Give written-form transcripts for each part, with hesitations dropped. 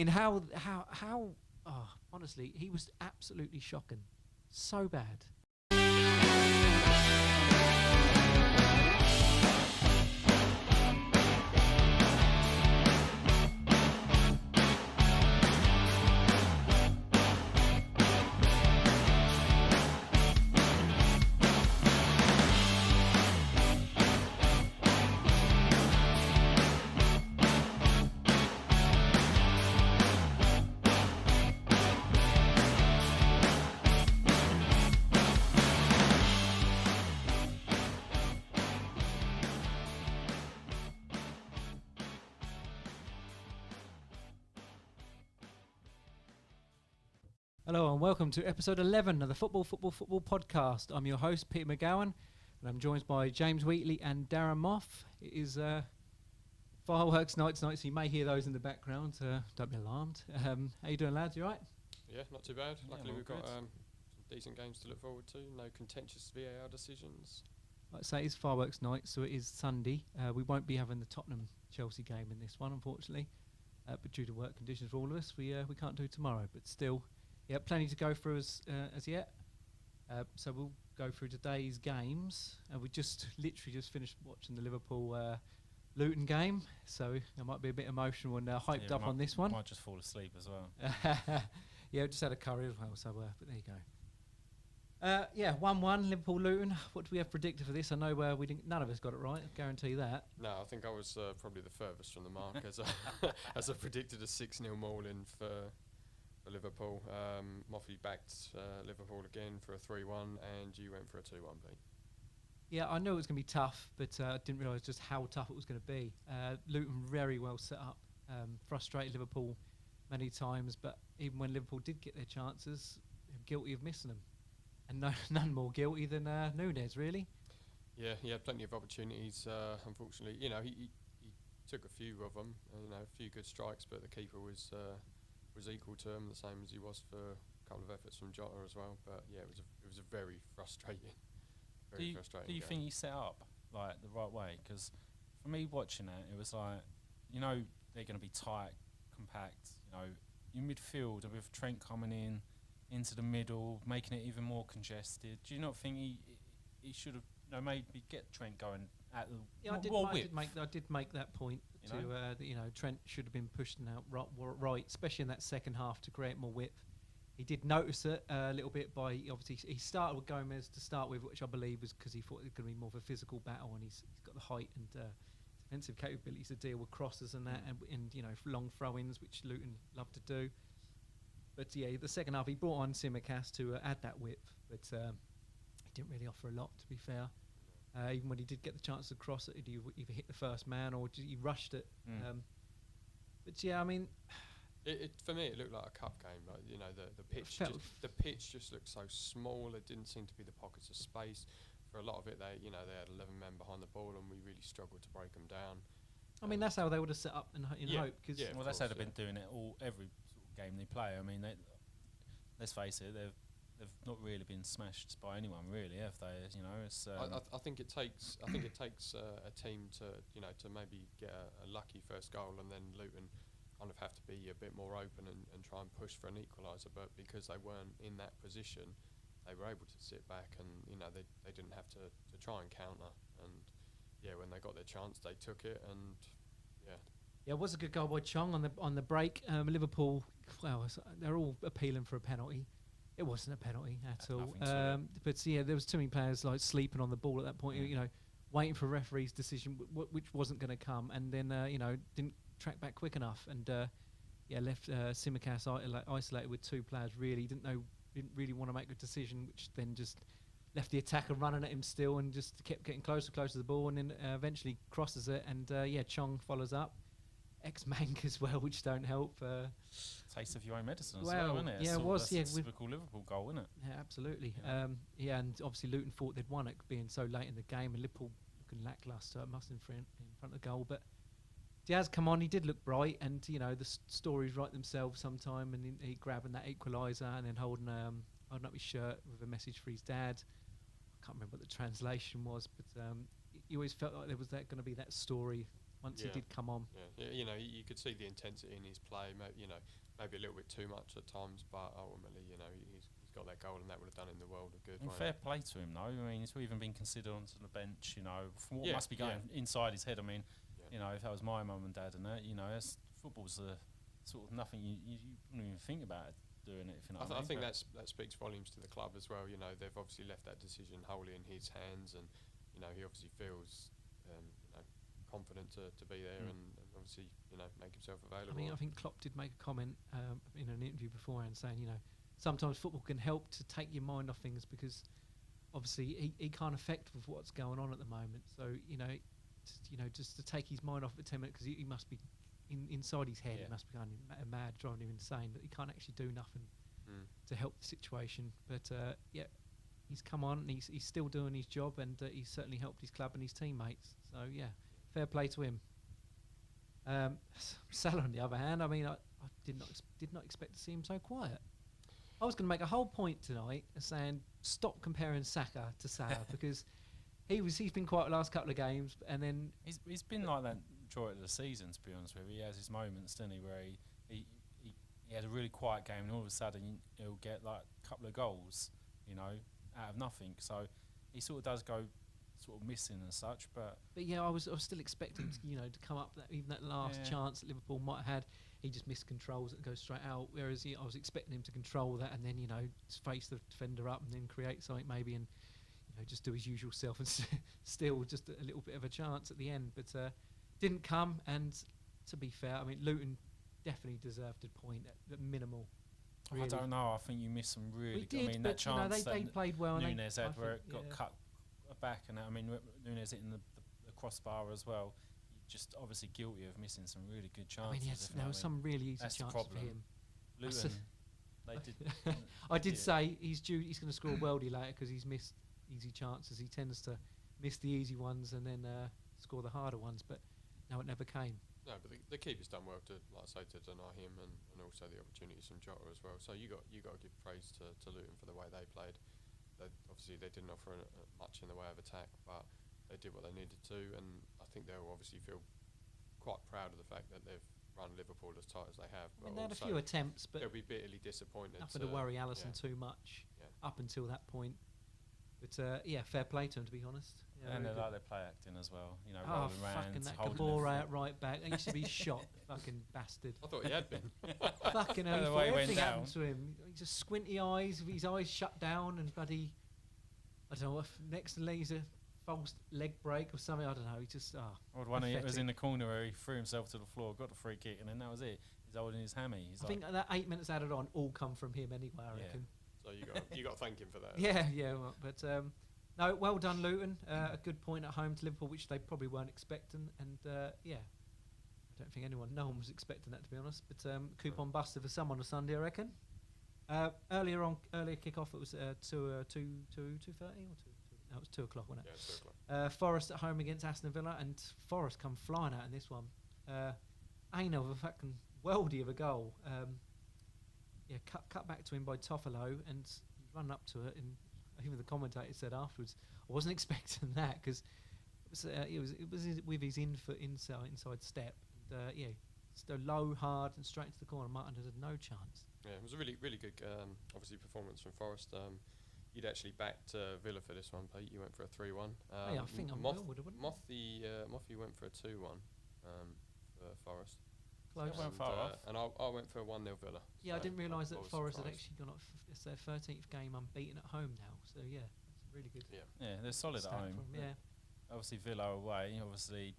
In honestly, he was absolutely shocking. So bad. Hello and welcome to episode 11 of the Football podcast. I'm your host, Peter McGowan, and I'm joined by James Wheatley and Darren Moth. It is fireworks night tonight, so you may hear those in the background. Don't be alarmed. How you doing, lads? You all right? Yeah, not too bad. Yeah, Luckily we've got some decent games to look forward to. No contentious VAR decisions. Like I say, it's fireworks night, so it is Sunday. We won't be having the Tottenham-Chelsea game in this one, unfortunately. But due to work conditions for all of us, we can't do tomorrow. But still... yeah, plenty to go through as yet. So we'll go through today's games. We literally just finished watching the Liverpool Luton game, so I might be a bit emotional and hyped up on this one. Might just fall asleep as well. Yeah, just had a curry as well. So, but there you go. 1-1 Liverpool Luton. What do we have predicted for this? I know we didn't. None of us got it right. I guarantee that. No, I think I was probably the furthest from the mark as I predicted a 6-0 mauling for Liverpool. Moffy backed Liverpool again for a 3-1, and you went for a 2-1 beat. Yeah, I knew it was going to be tough, but I didn't realise just how tough it was going to be. Luton very well set up, frustrated Liverpool many times, but even when Liverpool did get their chances, guilty of missing them. And none more guilty than Núñez, really. Yeah, he had plenty of opportunities. Unfortunately, he took a few of them, a few good strikes, but the keeper was equal to him, the same as he was for a couple of efforts from Jota as well. But yeah, it was a very frustrating. Do you think he set up like the right way? Because for me watching it was like, they're going to be tight, compact. Your midfield with Trent coming into the middle, making it even more congested. Do you not think he should have maybe get Trent going at the I did make that point. Trent should have been pushing out right, especially in that second half to create more width. He did notice it a little bit by obviously he started with Gomez to start with, which I believe was because he thought it was going to be more of a physical battle, and he's got the height and defensive capabilities to deal with crosses and that, and long throw-ins, which Luton love to do. But yeah, the second half he brought on Tsimikas to add that width, but he didn't really offer a lot, to be fair. Even when he did get the chance to cross it, he either hit the first man or he rushed it. But yeah, I mean, for me it looked like a cup game. Like the pitch just looked so small. There didn't seem to be the pockets of space. For a lot of it, they had 11 men behind the ball, and we really struggled to break them down. I mean, that's how they would have set up in hope. Cause that's how they've been doing it every sort of game they play. I mean, let's face it, they've not really been smashed by anyone, really, have they? It's. I think it takes a team to maybe get a lucky first goal, and then Luton kind of have to be a bit more open and try and push for an equaliser. But because they weren't in that position, they were able to sit back, and they didn't have to try and counter. And yeah, when they got their chance, they took it, and yeah. Yeah, it was a good goal by Chong on the break. Liverpool, they're all appealing for a penalty. It wasn't a penalty at all. But yeah, there was too many players like sleeping on the ball at that point. Waiting for a referee's decision, which wasn't going to come, and then didn't track back quick enough, and left Tsimikas isolated with two players. Didn't really want to make a decision, which then just left the attacker running at him still, and just kept getting closer to the ball, and then eventually crosses it, and Chong follows up. Ex-Mank as well, which don't help. Taste of your own medicine as well, isn't it? Yeah, it was. That's a typical Liverpool goal, isn't it? Yeah, absolutely. Yeah. And obviously Luton thought they'd won it, being so late in the game, and Liverpool looking lacklustre, must in front of the goal. But Diaz come on, he did look bright, and the stories write themselves sometime, and he grabbing that equaliser and then holding up his shirt with a message for his dad. I can't remember what the translation was, but you always felt like there was going to be that story once he did come on. Yeah, you know, you could see the intensity in his play. Maybe a little bit too much at times, but ultimately, you know, he's got that goal, and that would have done him the world of good. And fair play to him, though. I mean, he's even been considered onto the bench. You know, from what must be going inside his head. I mean, you know, if that was my mum and dad and that, you know, football's sort of nothing you wouldn't even think about doing it. If you know what I mean. I think that speaks volumes to the club as well. You know, they've obviously left that decision wholly in his hands, and you know, he obviously feels you know, confident to be there and obviously, you know, make himself available. I think Klopp did make a comment in an interview beforehand saying, you know, sometimes football can help to take your mind off things because obviously he can't affect with what's going on at the moment. So just to take his mind off for 10 minutes because he must be inside his head. He must be going mad, driving him insane. But he can't actually do nothing to help the situation. But he's come on and he's still doing his job, and he's certainly helped his club and his teammates. So fair play to him. Salah, on the other hand, I mean, I did not expect to see him so quiet. I was going to make a whole point tonight of saying stop comparing Saka to Salah because he's been quiet the last couple of games, and then he's been like that majority of the season. To be honest with you, he has his moments, doesn't he, where he had a really quiet game, and all of a sudden he'll get like a couple of goals, you know, out of nothing. So he sort of does go sort of missing and such, but yeah, I was still expecting to come up even that last chance that Liverpool might have had. He just missed controls that go straight out, whereas I was expecting him to control that and then just face the defender up and then create something maybe and just do his usual self and still just a little bit of a chance at the end, but didn't come. And to be fair, I mean, Luton definitely deserved a point at minimal. Really. I don't know. I think you missed some really. Did, I mean, but that chance they played well. Nunez had where it got cut back, and I mean Nunez hitting the crossbar as well. Just obviously guilty of missing some really good chances. I mean, there were some really easy chances for him. Luton, they did. I did say he's going to score a worldie later because he's missed easy chances. He tends to miss the easy ones and then score the harder ones, but no, it never came. No, but the keeper's done well to, like I say, to deny him and also the opportunities from Jota as well. So you got to give praise to Luton for the way they played. Obviously they didn't offer much in the way of attack, but they did what they needed to, and I think they'll obviously feel quite proud of the fact that they've run Liverpool as tight as they have. I mean, they had a few attempts, but they'll be bitterly disappointed. Nothing to worry Alisson too much up until that point. But fair play to him, to be honest. Yeah, and they like their play acting as well. You know, rolling around, fucking that Gabriel at right back. He used to be shot, fucking bastard. I thought he had been. Fucking hell, thought everything happened to him. He's just squinty eyes, with his eyes shut down, and bloody, I don't know, next to he's a false leg break or something. I don't know. He just one of it was in the corner where he threw himself to the floor, got the free kick, and then that was it. He's holding his hammy. I think that 8 minutes added on all come from him anyway. I reckon. So you got to thank him for that. Yeah. Well, but no, well done, Luton. A good point at home to Liverpool, which they probably weren't expecting, and I don't think no one was expecting that, to be honest. But coupon buster for some on a Sunday, I reckon. Earlier kick-off, it was 2:30 or 2. No, it was 2 o'clock, wasn't it? Yeah, 2 o'clock. Forest at home against Aston Villa, and Forest come flying out in this one. Aina with a fucking worldie of a goal. Cut back to him by Toffolo, and he run up to it, and even the commentator said afterwards, I wasn't expecting that because it was with his inside step. And, just low, hard, and straight into the corner. Martin had no chance. Yeah, it was a really, really good, obviously, performance from Forest. You'd actually backed Villa for this one, Pete. You went for a 3-1. I think Moth, wouldn't Moth, you went for a 2-1 for Forest. Close. And I went for a 1-0 Villa. Yeah, so I didn't realise that Forest had actually gone off. It's their 13th game unbeaten at home now. So yeah, it's really good. Yeah, they're solid at home. Yeah. Obviously Villa away. Obviously.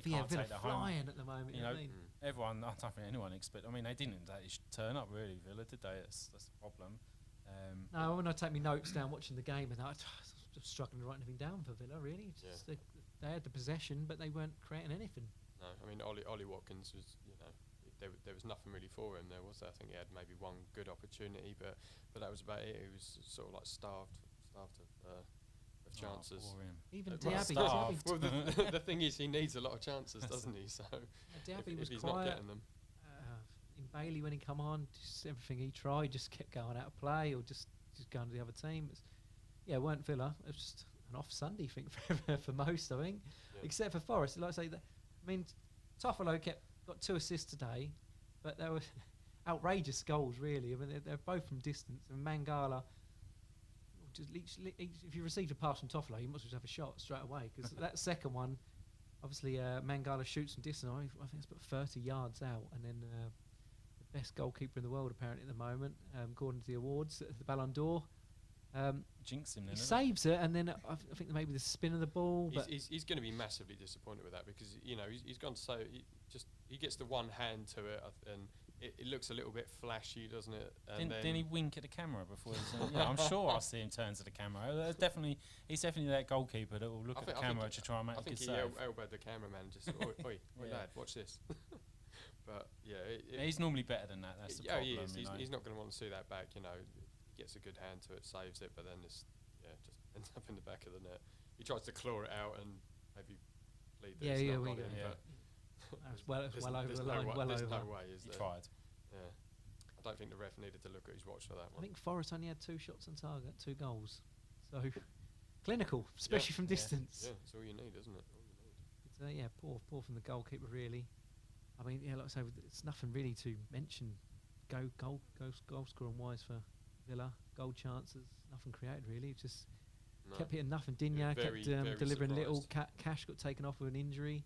Villa flying at the moment. You know, everyone. I don't think anyone expect. I mean, they didn't turn up really, Villa, did they? That's the problem. No, when I take my notes down watching the game, and I was just struggling to write anything down for Villa. Really, they had the possession, but they weren't creating anything. No, I mean Ollie Watkins was, there was nothing really for him. I think he had maybe one good opportunity, but that was about it. He was sort of like starved of chances. Even Diaby. Well, the thing is, he needs a lot of chances, doesn't he? So Diaby was if he's quiet. not getting them. In Bailey, when he come on, just everything he tried just kept going out of play or just going to the other team. It weren't Villa. It was just an off Sunday thing for most, I think. Yeah. Except for Forest, like I say, I mean, Toffolo got 2 assists today, but they were outrageous goals, really. I mean, they're both from distance. And Mangala, just if you received a pass from Toffolo, you must just have a shot straight away, because that second one, obviously, Mangala shoots from distance. I think it's about 30 yards out, and then the best goalkeeper in the world apparently at the moment, according to the awards, the Ballon d'Or. Jinx him then. He saves it, and then I think maybe the spin of the ball. But he's going to be massively disappointed with that, because he's gone so he gets the one hand to it, and it looks a little bit flashy, doesn't it? And didn't he wink at the camera before? I'm sure I see him turn to the camera. He's definitely that goalkeeper that will look at the camera to try and make a good save. I think he elbowed the cameraman, just oi, lad, watch this. But he's normally better than that. That's the problem. He is. He's not going to want to see that back. Gets a good hand to it, saves it, but then just ends up in the back of the net. He tries to claw it out and maybe lead this. That was well over the line. There's no way, is there? He tried. Yeah. I don't think the ref needed to look at his watch for that one. I think Forrest only had 2 shots on target, 2 goals. So clinical, especially from distance. Yeah, that's all you need, isn't it? But, poor from the goalkeeper, really. I mean, like I say, it's nothing really to mention. Goal scoring wise for Villa, goal chances, nothing created really. Just kept hitting nothing. Dinya kept delivering little. Cash got taken off with an injury.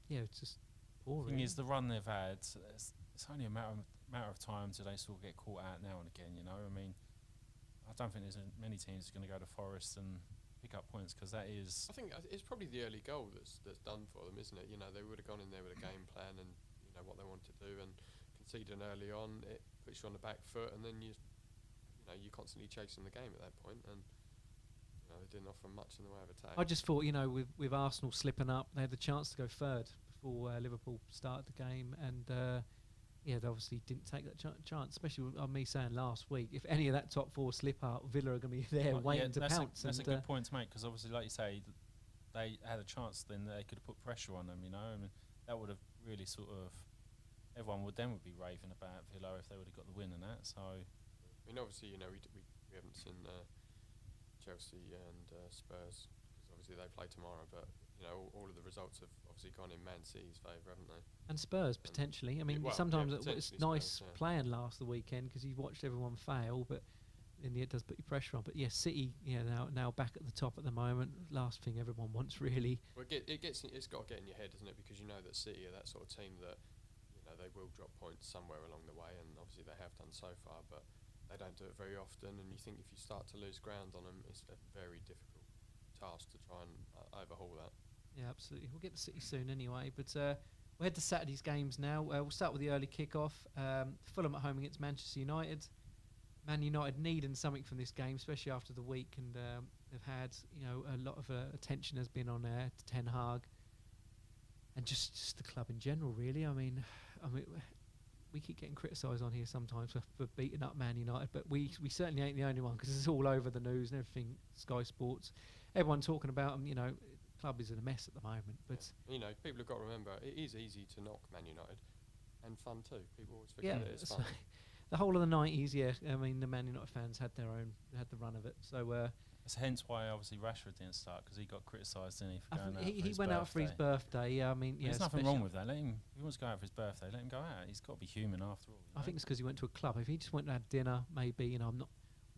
It's just poor. The thing is, the run they've had, it's only a matter of time till they sort of get caught out now and again. I mean, I don't think there's many teams going to go to Forest and pick up points, because that is. I think it's probably the early goal that's done for them, isn't it? They would have gone in there with a game plan and what they wanted to do, and conceding early on, it puts you on the back foot, and then you're constantly chasing the game at that point, and they didn't offer much in the way of attack. I just thought, with Arsenal slipping up, they had the chance to go third before Liverpool started the game, and they obviously didn't take that chance, especially with me saying last week, if any of that top 4 slip out, Villa are going to be there waiting to pounce. That's a good point to make, because obviously, like you say, they had a chance, then they could have put pressure on them, I mean, that would have really sort of. Everyone would be raving about Villa if they would have got the win and that. So, I mean, obviously, we haven't seen Chelsea and Spurs, because obviously they play tomorrow. But all of the results have obviously gone in Man City's favour, haven't they? And Spurs potentially. I mean, sometimes it's nice playing last the weekend, because you've watched everyone fail, but in the end it does put your pressure on. But City, now back at the top at the moment. Last thing everyone wants, really. Well, it's got to get in your head, doesn't it? Because that City are that sort of team that. They will drop points somewhere along the way, and obviously they have done so far, but they don't do it very often, and you think if you start to lose ground on them, it's a very difficult task to try and overhaul that. Yeah, absolutely. We'll get to City soon anyway, but we'll head to Saturday's games now. We'll start with the early kick-off. Fulham at home against Manchester United. Man United needing something from this game, especially after the week, and they've had a lot of attention has been on Ten Hag, and just the club in general, really. I mean, we keep getting criticised on here sometimes for beating up Man United, but we certainly ain't the only one, because it's all over the news and everything. Sky Sports, everyone talking about them. Club is in a mess at the moment. But people have got to remember, it is easy to knock Man United, and fun too. People always forget that it's fun. The whole of the 90s, I mean, the Man United fans had the run of it. So. That's hence why obviously Rashford didn't start, because he got criticised, didn't he, for going out. He went out for his birthday. I mean, there's nothing wrong with that. Let him. If he wants to go out for his birthday, let him go out. He's got to be human after all. I think it's because he went to a club. If he just went and had dinner, maybe. I'm not.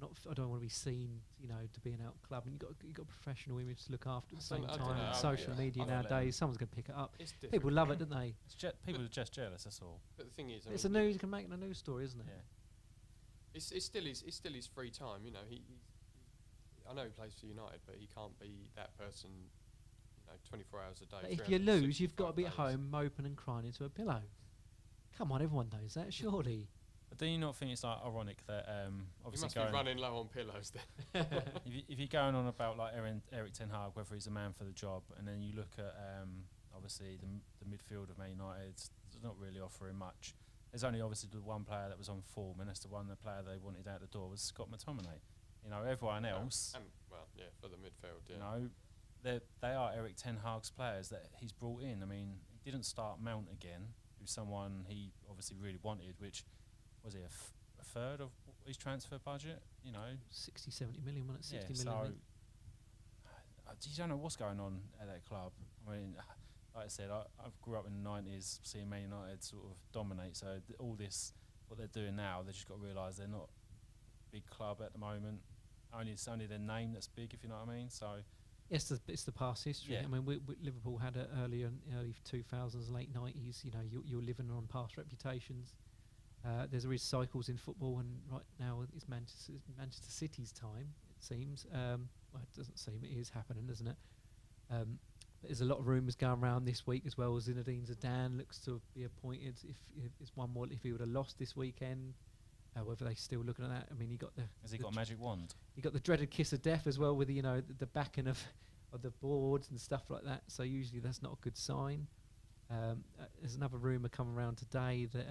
I don't want to be seen, to be an out club. And you got a professional image to look after at the same time. Social media nowadays, someone's going to pick it up. People love it, don't they? People are just jealous. That's all. But the thing is, it's a news. You can make it a news story, isn't it? Yeah. It's still his free time. I know he plays for United, but he can't be that person, 24 hours a day. But if you lose, you've got to be at home moping and crying into a pillow. Come on, everyone knows that, surely. But do you not think it's ironic that obviously you must be running low on pillows then. if you're going on about like Eric Ten Hag, whether he's a man for the job, and then you look at obviously the midfield of Man United, it's not really offering much. There's only obviously the one player that was on form, and that's the player they wanted out the door was Scott McTominay. Everyone else. For the midfield. They are Eric Ten Hag's players that he's brought in. I mean, he didn't start Mount again, who's someone he obviously really wanted, which was a third of his transfer budget. 60, 70 million, wasn't it? 60 million. So you don't know what's going on at that club. I mean, like I said, I grew up in the 90s seeing Man United sort of dominate. So all this, what they're doing now, they just got to realise they're not a big club at the moment. It's only their name that's big, if you know what I mean. So yes, it's the past history. Yeah. I mean, Liverpool had it early 2000s, late 90s. You know, you're living on past reputations. There is cycles in football, and right now it's Manchester City's time. It seems. Well, it doesn't seem. It is happening, doesn't it? There's a lot of rumours going around this week as well. Zinedine Zidane looks to be appointed. If he would have lost this weekend, whether they still looking at that. I mean, has he got a magic wand? He got the dreaded kiss of death as well, with the backing of the boards and stuff like that. So usually that's not a good sign. There's another rumour coming around today that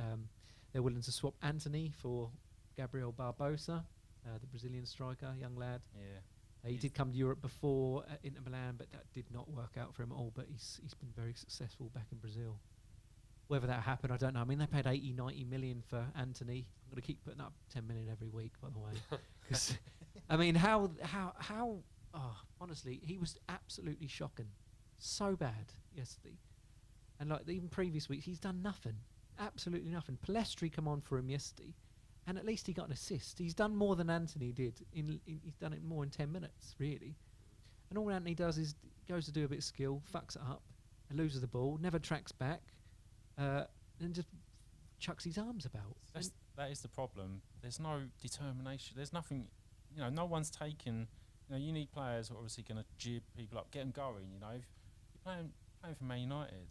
they're willing to swap Anthony for Gabriel Barbosa, the Brazilian striker, young lad. Yeah. He did come to Europe before Inter Milan, but that did not work out for him at all. But he's been very successful back in Brazil. Whether that happened, I don't know. I mean, they paid 90 million for Anthony. I'm going to keep putting up 10 million every week, by the way. Because, I mean, how honestly, he was absolutely shocking. So bad yesterday. And like even previous weeks, he's done nothing. Absolutely nothing. Palestri come on for him yesterday, and at least he got an assist. He's done more than Anthony did. He's done it more in 10 minutes, really. And all Anthony does is goes to do a bit of skill, fucks it up, and loses the ball, never tracks back, and just chucks his arms about. That is the problem. There's no determination. There's nothing. No one's taken. You need players who are obviously going to jib people up, get them going. If you're playing for Man United,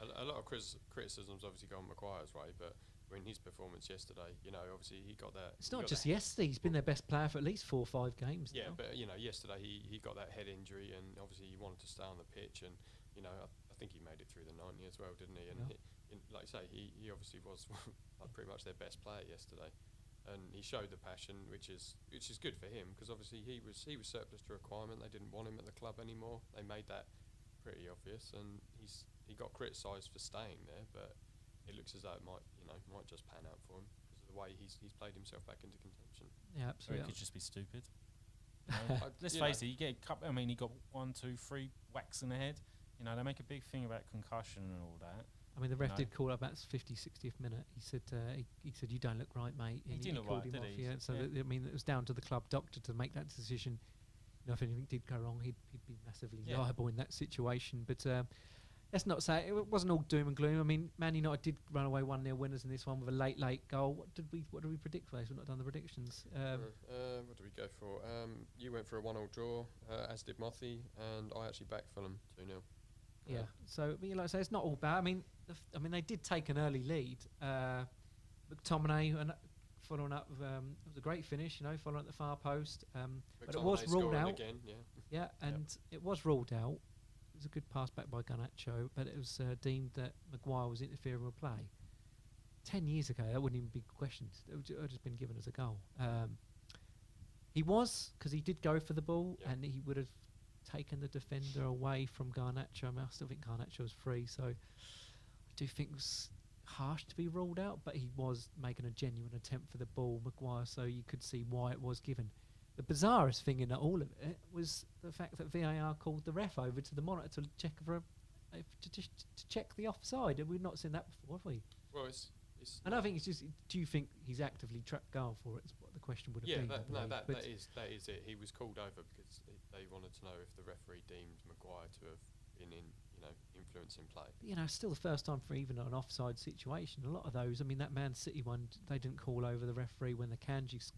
a lot of criticisms obviously go on Maguire's way, but I mean his performance yesterday, obviously he got that. It's not just yesterday; he's been their best player for at least 4 or 5 games. Yeah, now. but yesterday he got that head injury, and obviously he wanted to stay on the pitch, and I think he made it through the 90 as well, didn't he? And like I say, he obviously was pretty much their best player yesterday, and he showed the passion, which is good for him, because obviously he was surplus to requirement. They didn't want him at the club anymore. They made that pretty obvious, and he got criticised for staying there, but it looks as though it might just pan out for him because of the way he's played himself back into contention. Yeah, absolutely. Or he could just be stupid. Let's face it, you get a couple. I mean, he got 1, 2, 3 whacks in the head. They make a big thing about concussion and all that. I mean, the ref did call up about 50, 60th minute. He said, "You don't look right, mate." He didn't look right, did he? Yeah. So I mean, it was down to the club doctor to make that decision. If anything did go wrong, he'd be massively liable in that situation. But let's not say it wasn't all doom and gloom. I mean, Man United did run away 1-0 winners in this one with a late goal. What did we predict for this? We've not done the predictions. What did we go for? You went for a 1-1 draw, as did Mothy, and I actually backed Fulham 2-0. Yeah. So, like I say, it's not all bad. I mean, they did take an early lead. McTominay and following up, it was a great finish. Following at the far post. But it was ruled out. Again, It was ruled out. It was a good pass back by Garnacho, but it was deemed that Maguire was interfering with play. 10 years ago, that wouldn't even be questioned. It would have just been given as a goal. He was, because he did go for the ball, and he would have taken the defender away from Garnacho. I mean, I still think Garnacho was free, so I do think it was harsh to be ruled out, but he was making a genuine attempt for the ball, Maguire, so you could see why it was given. The bizarrest thing in all of it was the fact that VAR called the ref over to the monitor to check to check the offside, and we've not seen that before, have we? Well, it's and I think it's just, do you think he's actively trapped goal for it? Is what the question would have been. That is it. He was called over because they wanted to know if the referee deemed Maguire to have been influencing play. But, still the first time for even an offside situation. A lot of those, I mean, that Man City one, they didn't call over the referee when the Kanji was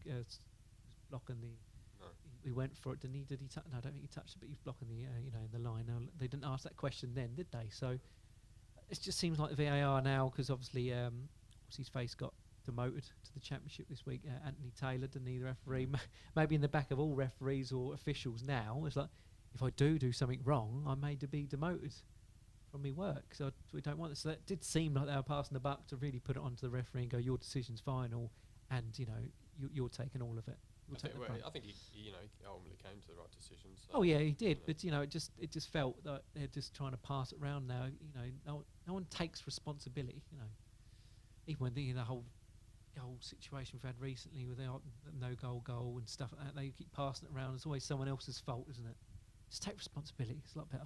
blocking the. No. He went for it. Did he touch? No, I don't think he touched it, but he was blocking the, in the line. Now, they didn't ask that question then, did they? So it just seems like the VAR now, because obviously, what's his face got demoted to the Championship this week. Anthony Taylor, didn't he, the referee? Maybe in the back of all referees or officials now, it's like, if I do something wrong, I may to be demoted from my work. So we don't want this. So that did seem like they were passing the buck to really put it onto the referee and go, your decision's final, and you're taking all of it. I think he ultimately came to the right decision. So oh yeah, he did. But it just felt that they're just trying to pass it around now. No one takes responsibility. Even when the whole situation we've had recently with the no goal and stuff like that, they keep passing it around. It's always someone else's fault, isn't it? Just take responsibility. It's a lot better.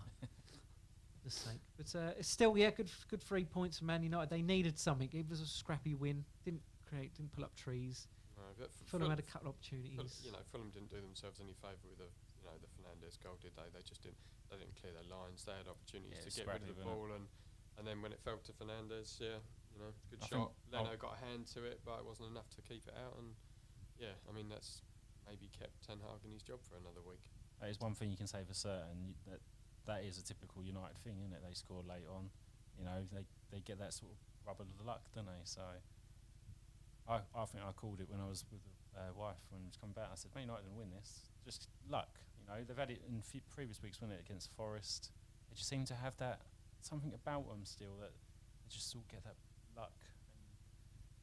goodness sake. But it's still, good 3 points for Man United. They needed something. It was a scrappy win. Didn't pull up trees. No, but Fulham had a couple of opportunities. Fulham didn't do themselves any favour with the Fernandes goal, did they? They just didn't. They didn't clear their lines. They had opportunities to get rid of the ball, and then when it fell to Fernandes, good shot. Leno got a hand to it, but it wasn't enough to keep it out. And that's maybe kept Ten Hag in his job for another week. That is one thing you can say for certain. That is a typical United thing, isn't it? They score late on. They get that sort of rub of the luck, don't they? So I think I called it when I was with the wife when it was coming back. I said, Man United didn't win this. Just luck. They've had it in previous weeks, wasn't it, against Forest. They just seem to have that something about them still that they just all get that luck.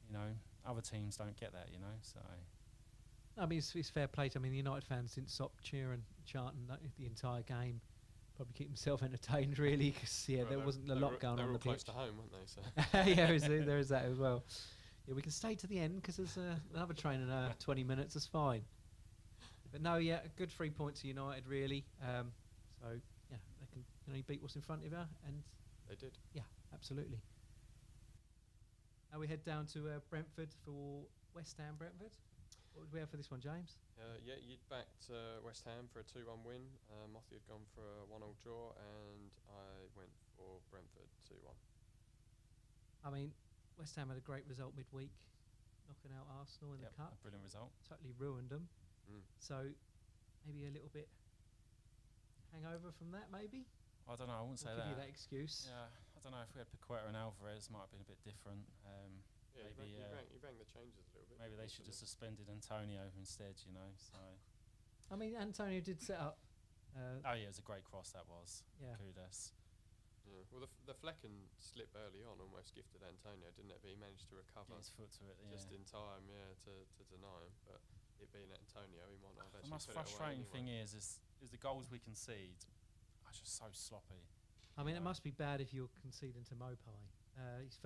And, other teams don't get that, So. I mean, it's fair play to. I mean, the United fans didn't stop cheering, chanting the entire game. Probably keep themselves entertained, really, because there wasn't a lot going on the pitch. They were close to home, weren't they? So. There is that as well. Yeah, we can stay to the end because there's another train in 20 minutes. That's fine. But no, a good 3 points to United, really. They can beat what's in front of you, and they did. Yeah, absolutely. Now we head down to Brentford for West Ham. Brentford. What did we have for this one, James? You'd backed West Ham for a 2-1 win. Moth had gone for a 1-1 draw, and I went for Brentford 2-1. I mean, West Ham had a great result midweek, knocking out Arsenal in the cup. A brilliant result. Totally ruined them. So maybe a little bit hangover from that, maybe? I don't know, I wouldn't say that. Give you that excuse. Yeah, I don't know, if we had Paqueta and Alvarez, might have been a bit different. Maybe you rang the changes a little bit. Maybe they should have suspended Antonio instead, So. I mean, Antonio did set up. It was a great cross, that was. Yeah. Kudos. Yeah. Well, the Flecken slip early on almost gifted Antonio, didn't it? But he managed to recover. Get his foot to it, just in time, to deny him. But it being Antonio, he might not have actually. The most frustrating thing is the goals we concede are just so sloppy. I mean, it must be bad if you're conceding to Mopai. His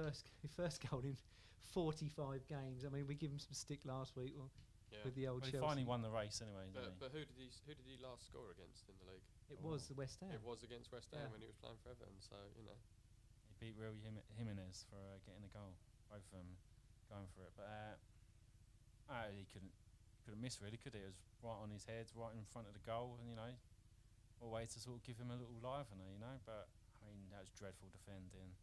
first goal in 45 games. I mean, we give him some stick last week with the old Chelsea. He finally won the race anyway. But who did he last score against in the league? It was the West Ham. It was against West Ham when he was playing for Everton. So he beat Real Jimenez for getting a goal. Both of them going for it, but he couldn't miss really, could he? It was right on his head, right in front of the goal, and a way to sort of give him a little livener, But I mean, that was dreadful defending.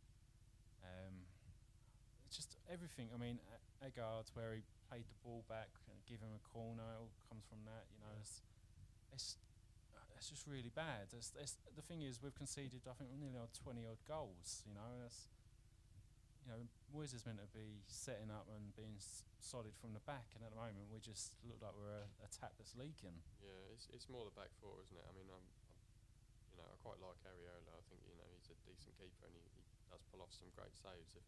It's just everything. I mean, Eggard, where he played the ball back and give him a corner, it all comes from that. It's just really bad. The thing is, we've conceded, I think, nearly 20-odd goals. Moyes is meant to be setting up and being solid from the back, and at the moment we just look like we're a tap that's leaking. Yeah, it's more the back four, isn't it? I mean, I quite like Areola. I think he's a decent keeper, and he does pull off some great saves. If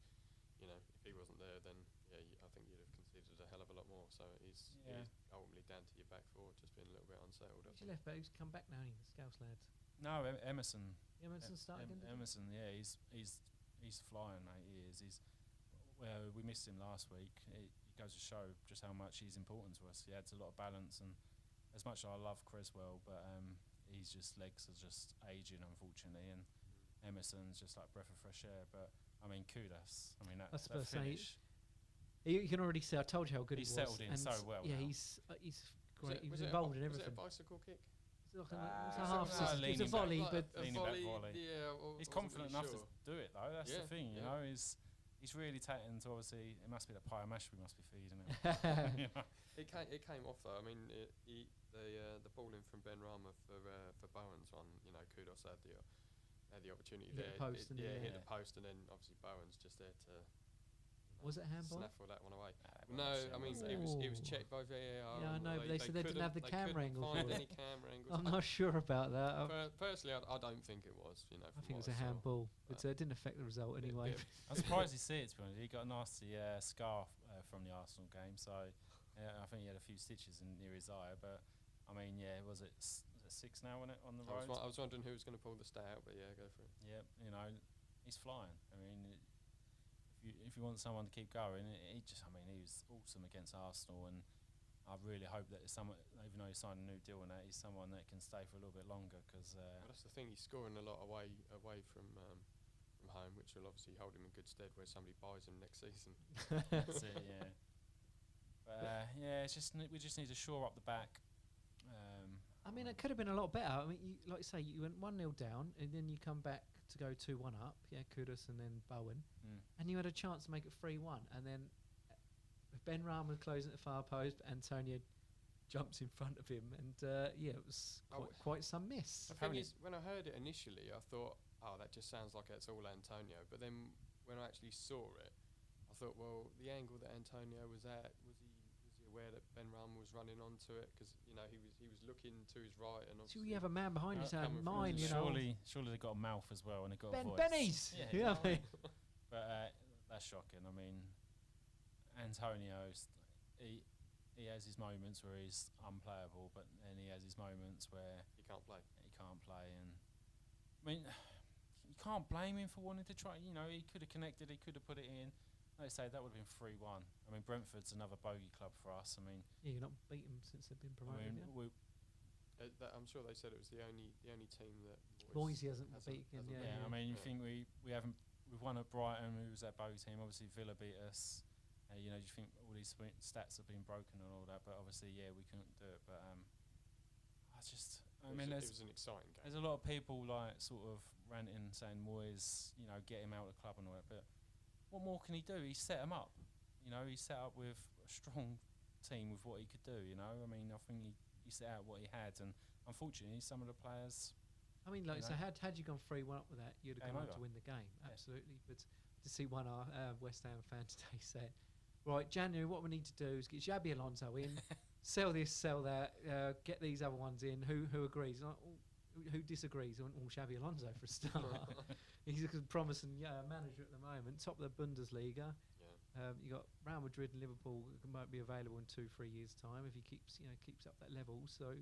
he wasn't there, then I think you'd have conceded a hell of a lot more. So he's ultimately down to your back four, just being a little bit unsettled. He's left back. He's come back now. The Scouse lad. No, Emerson. Emerson started again. Emerson, yeah, he's flying, mate. He is. We missed him last week. It goes to show just how much he's important to us. He adds a lot of balance, and as much as I love Creswell, but legs are just aging, unfortunately, and Emerson's just like breath of fresh air. But I mean, kudos. I mean, that finish. You can already see. I told you how good he was. He's settled in so well. Yeah, now. He's great. He was involved in everything. Was it a bicycle kick? It was a half system. It was a volley, but leaning back volley. Yeah, he's confident enough to do it, though. That's the thing, you know. He's really taken to, obviously, it must be the pie mash we must be feeding him. It came off though. I mean, the ball in from Ben Rama for Bowen's one. Kudos had the opportunity there. Hit the post, and then obviously Bowen's just there to. Was it handball? Snaffle that one away. No, I mean it was checked by VAR. Yeah, I know, but they said they didn't have the camera angle for it. Any camera angles. I'm not sure about that. Personally, I don't think it was. I think it was a handball, but it didn't affect the result anyway. I'm surprised you see it. To be honest, he got a nasty scar from the Arsenal game, so I think he had a few stitches near his eye. But I mean, was it 6 now on the road? I was wondering who was going to pull the stat out, but yeah, go for it. Yeah, he's flying. I mean. If you want someone to keep going, he was awesome against Arsenal, and I really hope that it's someone, even though he signed a new deal and that, he's someone that can stay for a little bit longer. Because well, that's the thing. He's scoring a lot away from home, which will obviously hold him in good stead where somebody buys him next season. That's it, yeah. But it's just we just need to shore up the back. I mean, it could have been a lot better. I mean, like you say, you went 1-0 down, and then you come back to go 2-1 up. Yeah, Kudus and then Bowen, and you had a chance to make it 3-1, and then Ben Rama closing at the far post, Antonio jumps in front of him, and it was quite some miss. The thing is, when I heard it initially, I thought, oh, that just sounds like it's all Antonio. But then when I actually saw it, I thought, well, the angle that Antonio was at, was he aware that Ben Rama was running onto it? Because he was looking to his right, and so you have a man behind his hand, mine, surely they got a mouth as well, and they got a voice. Benny's, yeah. But that's shocking. I mean, Antonio, he has his moments where he's unplayable, but then he has his moments where he can't play. And I mean, you can't blame him for wanting to try. You know, he could have connected, he could have put it in. Like I say, that would have been 3-1. I mean, Brentford's another bogey club for us. I mean, you're not beating them since they've been promoted. I mean, I'm sure they said it was the only team that Moyes hasn't beaten. Yeah, I mean, you think we've won at Brighton, who was that bogey team. Obviously, Villa beat us. You know, you think all these stats have been broken and all that, but obviously, we couldn't do it. But it was an exciting game. There's a lot of people like sort of ranting, saying Moyes, you know, get him out of the club and all that. But what more can he do? He set him up. You know, he set up with a strong team with what he could do. You know, I mean, I think he set out what he had, and unfortunately, some of the players. I mean, like, so had you gone 3-1 up with that, you'd have gone on to win the game, absolutely. But to see one West Ham fan today said, right, January, what we need to do is get Xabi Alonso in, sell this, sell that, get these other ones in. Who agrees? Who disagrees? All Xabi Alonso for a start. He's a promising manager at the moment, top of the Bundesliga. Yeah. You got Real Madrid and Liverpool who might be available in 2-3 years' time if he keeps up that level. So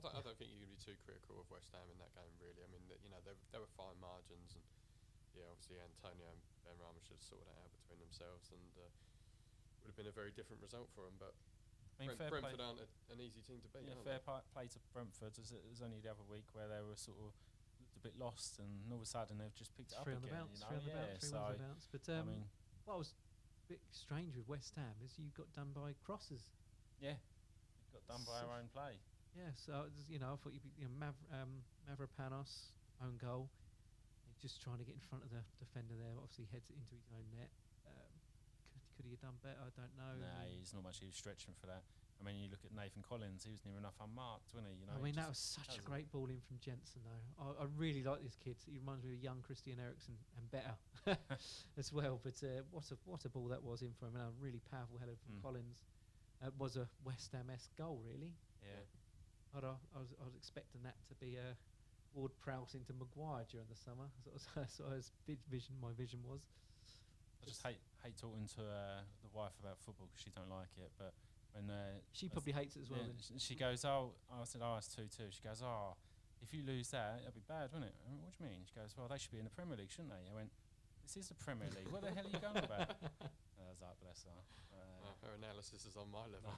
I don't think you can be too critical of West Ham in that game, really. I mean, there were fine margins, and obviously Antonio and Ben Rama should have sorted it out between themselves, and would have been a very different result for them. But I mean, Brentford aren't an easy team to beat. Yeah, fair play to Brentford. It was only the other week where they were sort of looked a bit lost, and all of a sudden they've just picked it up again. Three on the bounce. But I mean, what was a bit strange with West Ham is you got done by crosses. Yeah, got done by our own play. Yeah, so I thought you'd be Mavropanos own goal. He's just trying to get in front of the defender there. Obviously heads it into his own net. Could he have done better? I don't know. No, he's not much. He was stretching for that. I mean, you look at Nathan Collins. He was near enough unmarked, wasn't he? You know, I mean, that was such a great ball in from Jensen, though. I really like this kid. He reminds me of young Christian Eriksen and better as well. But what a ball that was in for him, and a really powerful header from Collins. It was a West Ham-esque goal, really. Yeah. I was expecting that to be Ward-Prowse into Maguire during the summer. My vision was. I just hate talking to the wife about football because she don't like it. But when she probably hates it as well. Yeah, she goes, I said, it's 2-2. She goes, if you lose that, it'll be bad, won't it? I went, what do you mean? She goes, well, they should be in the Premier League, shouldn't they? I went, this is the Premier League. What the hell are you going about? I was like, bless her. Her analysis is on my level.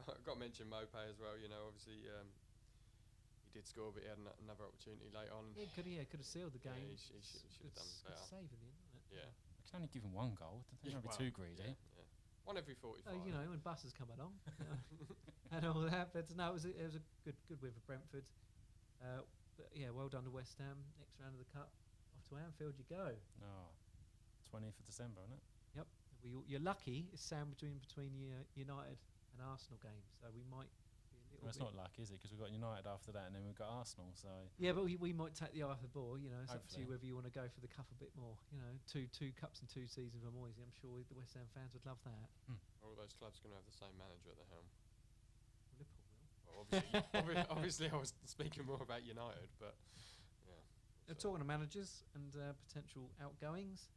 I've got to mention Mopé as well. Obviously he did score, but he had another opportunity late on. Yeah, could have sealed the game. Yeah, he should have done better. Good save in the end, wasn't it? Yeah. I can only give him one goal. I don't be too greedy. Yeah. One every 45. When buses come along and all that. But no, it was a good win for Brentford. But yeah, well done to West Ham. Next round of the cup, off to Anfield you go. 20th of December, isn't it? Yep. You're lucky. It's sandwiched between United and Arsenal games, so we might be a little. Well, it's not luck, is it? Because we've got United after that, and then we've got Arsenal. So yeah, but we might take the eye off the ball. It's hopefully up to you whether you want to go for the cup a bit more. Two cups in 2 seasons for Moyes. I'm sure the West Ham fans would love that. All those clubs going to have the same manager at the helm. Liverpool will. Well, obviously, I was speaking more about United, but yeah. Talking of managers and potential outgoings,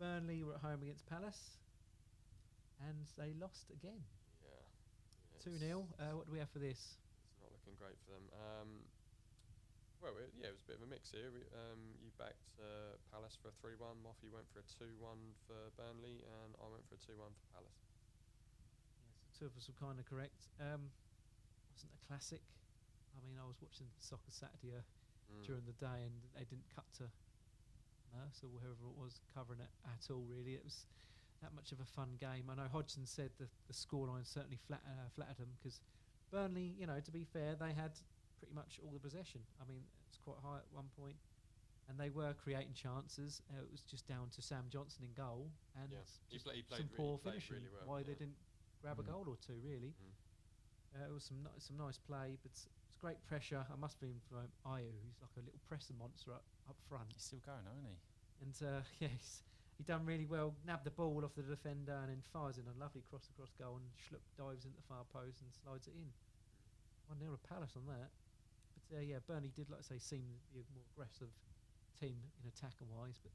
Burnley were at home against Palace, and they lost again. 2-0. What do we have for this? It's not looking great for them. Well, it was a bit of a mix here. You backed Palace for a 3-1. Moth, you went for a 2-1 for Burnley, and I went for a 2-1 for Palace. Yes, the two of us were kind of correct. Wasn't a classic. I mean, I was watching Soccer Saturday during the day, and they didn't cut to Merce or whoever it was covering it at all, really. It was that much of a fun game. I know Hodgson said the scoreline certainly flattered them, because Burnley, you know, to be fair, they had pretty much all the possession. I mean, it's quite high at one point, and they were creating chances. It was just down to Sam Johnson in goal, and he played some poor finishing. Really well, why they didn't grab a goal or two, really. It was some nice play, but it's great pressure. I must be from Ayew, who's like a little presser monster up front. He's still going, isn't he? And he done really well. Nabbed the ball off the defender and then fires in a lovely cross across goal, and Schlupp dives into the far post and slides it in. 1-0 to Palace on that. But Burnley did, like I say, seem to be a more aggressive team in attack and wise. But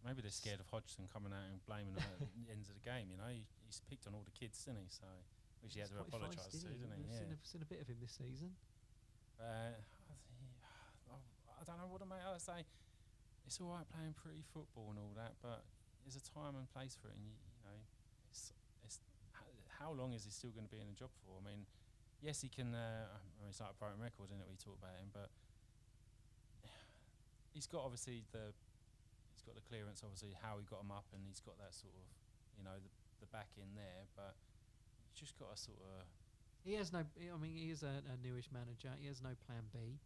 maybe they're scared of Hodgson coming out and blaming them at the ends of the game. You know, he's picked on all the kids, didn't he? So which he had to apologise to, didn't he? We've seen a bit of him this season. I don't know what to make. I say it's all right playing pretty football and all that, but there's a time and place for it. And you know, it's how long is he still going to be in the job for? I mean, yes, he can. It's like a broken record, isn't it? We talk about him, but he's got obviously the clearance, obviously how he got him up, and he's got that sort of, you know, the back in there, but he's just got a sort of. He has no. I mean, he is a newish manager. He has no plan B.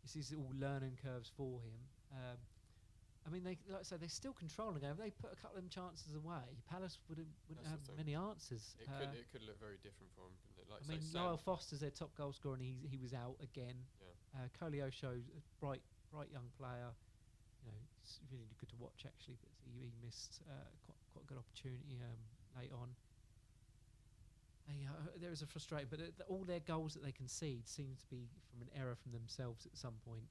This is all learning curves for him. I mean, like I said, they're still controlling the game. If they put a couple of them chances away, Palace wouldn't have many answers. It could look very different for him. Like I mean, Niall Foster's their top goal scorer, and he was out again. Yeah. Koleosho's a bright young player. You know, it's really good to watch actually, but he missed quite a good opportunity late on. There is a frustrating, but all their goals that they concede seem to be from an error from themselves at some point.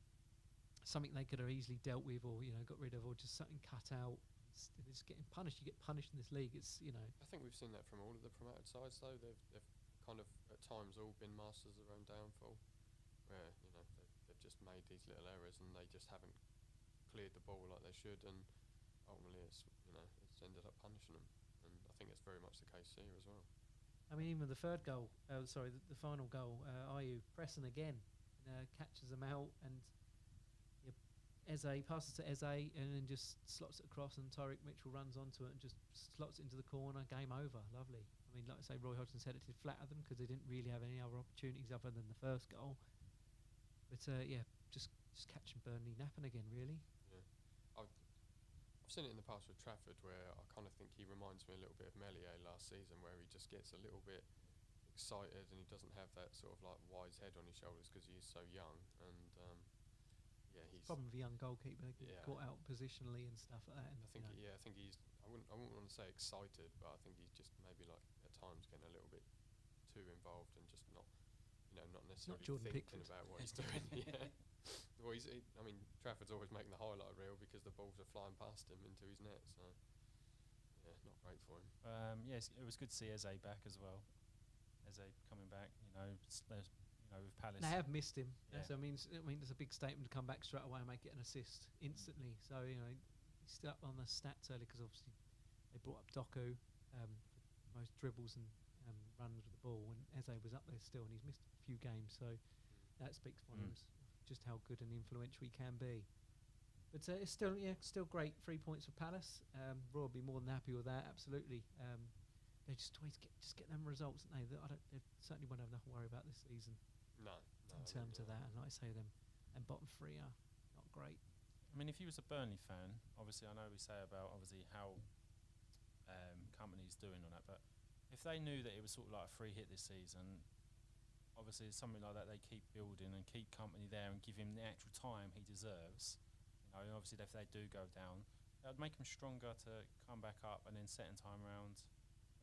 Something they could have easily dealt with, or got rid of, or just something cut out. They're just getting punished. You get punished in this league. It's I think we've seen that from all of the promoted sides, though. They've kind of at times all been masters of their own downfall, where they've just made these little errors and they just haven't cleared the ball like they should, and ultimately it's ended up punishing them. And I think it's very much the case here as well. I mean, even the third goal, the final goal, Ayew pressing again, catches them out, and Eze passes to Eze and then just slots it across, and Tyreek Mitchell runs onto it and just slots it into the corner. Game over. Lovely. I mean, like I say, Roy Hodgson said it did flatter them because they didn't really have any other opportunities other than the first goal. But just catching Burnley napping again, really. Yeah, I've seen it in the past with Trafford, where I kind of think he reminds me a little bit of Meslier last season, where he just gets a little bit excited and he doesn't have that sort of like wise head on his shoulders because he's so young. And he's problem with a young goalkeeper. They get caught out positionally and stuff like that. And I think he's. I wouldn't want to say excited, but I think he's just maybe like at times getting a little bit too involved and just not necessarily thinking about what he's doing. Yeah. Well, I mean, Trafford's always making the highlight reel because the balls are flying past him into his net. So yeah, not great for him. Yes, it was good to see Eze back as well. Eze coming back, with Palace. They have missed him. Yeah. So, I mean, it's a big statement to come back straight away and make it an assist instantly. So, he's still up on the stats early because obviously they brought up Doku for most dribbles and runs with the ball, and Eze was up there still, and he's missed a few games. So that speaks volumes of just how good and influential he can be. But it's still great 3 points for Palace. Roy will be more than happy with that. Absolutely. They just always get them results, don't they? They certainly won't have nothing to worry about this season. No, in terms of that, and like I say, them and bottom three are not great. I mean, if you was a Burnley fan, obviously I know we say about obviously how company's doing on that, but if they knew that it was sort of like a free hit this season, obviously it's something like that they keep building and keep company there and give him the actual time he deserves. Obviously if they do go down, that would make them stronger to come back up and then second time round.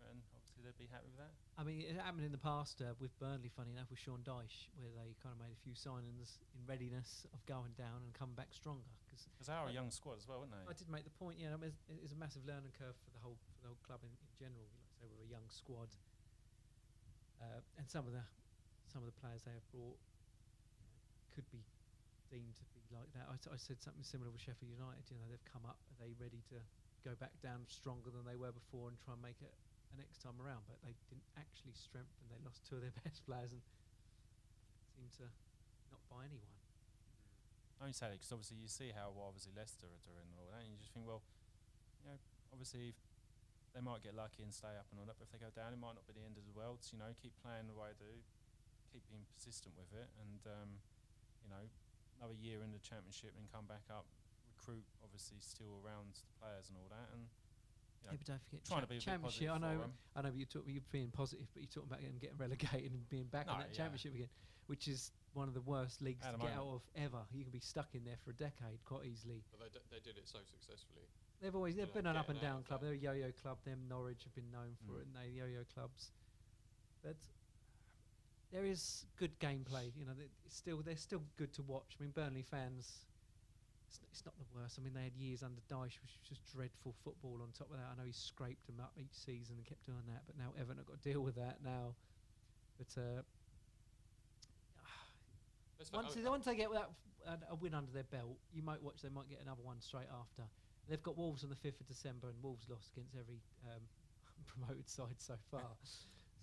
And obviously they'd be happy with that. I mean, it happened in the past with Burnley, funny enough, with Sean Dyche, where they kind of made a few signings in readiness of going down and coming back stronger. Because they are a young squad as well, aren't they? I did make the point, it's a massive learning curve for the whole club in general. Like I say, we're a young squad, and some of the players they have brought could be deemed to be like that. I said something similar with Sheffield United. You know, they've come up. Are they ready to go back down stronger than they were before and try and make it a next time around? But they didn't actually strengthen. They lost 2 of their best players and seemed to not buy anyone. I only say that because obviously you see how obviously Leicester are doing and all that, and you just think, well, you know, obviously if they might get lucky and stay up and all that, but if they go down, it might not be the end of the world. So, you know, keep playing the way they do, keep being persistent with it, and you know, another year in the Championship and come back up, recruit obviously still around the players and all that, and you know, Yeah, but don't forget trying to be a bit Championship. positive I for 'em. know, but you're being positive, but you're talking about them getting relegated and being back in that Championship again, which is one of the worst leagues to get out of ever. You can be stuck in there for a decade quite easily. But they did it so successfully. They've been an up and down club. They're a yo-yo club. Them Norwich have been known for it, and they yo-yo clubs. But there is good gameplay. You know, they're still good to watch. I mean, Burnley fans, it's not the worst. I mean, they had years under Dyche, which was just dreadful football. On top of that, I know he scraped them up each season and kept doing that. But now Everton have got to deal with that now. But once they get a win under their belt, you might watch. They might get another one straight after. They've got Wolves on the 5th of December, and Wolves lost against every promoted side so far.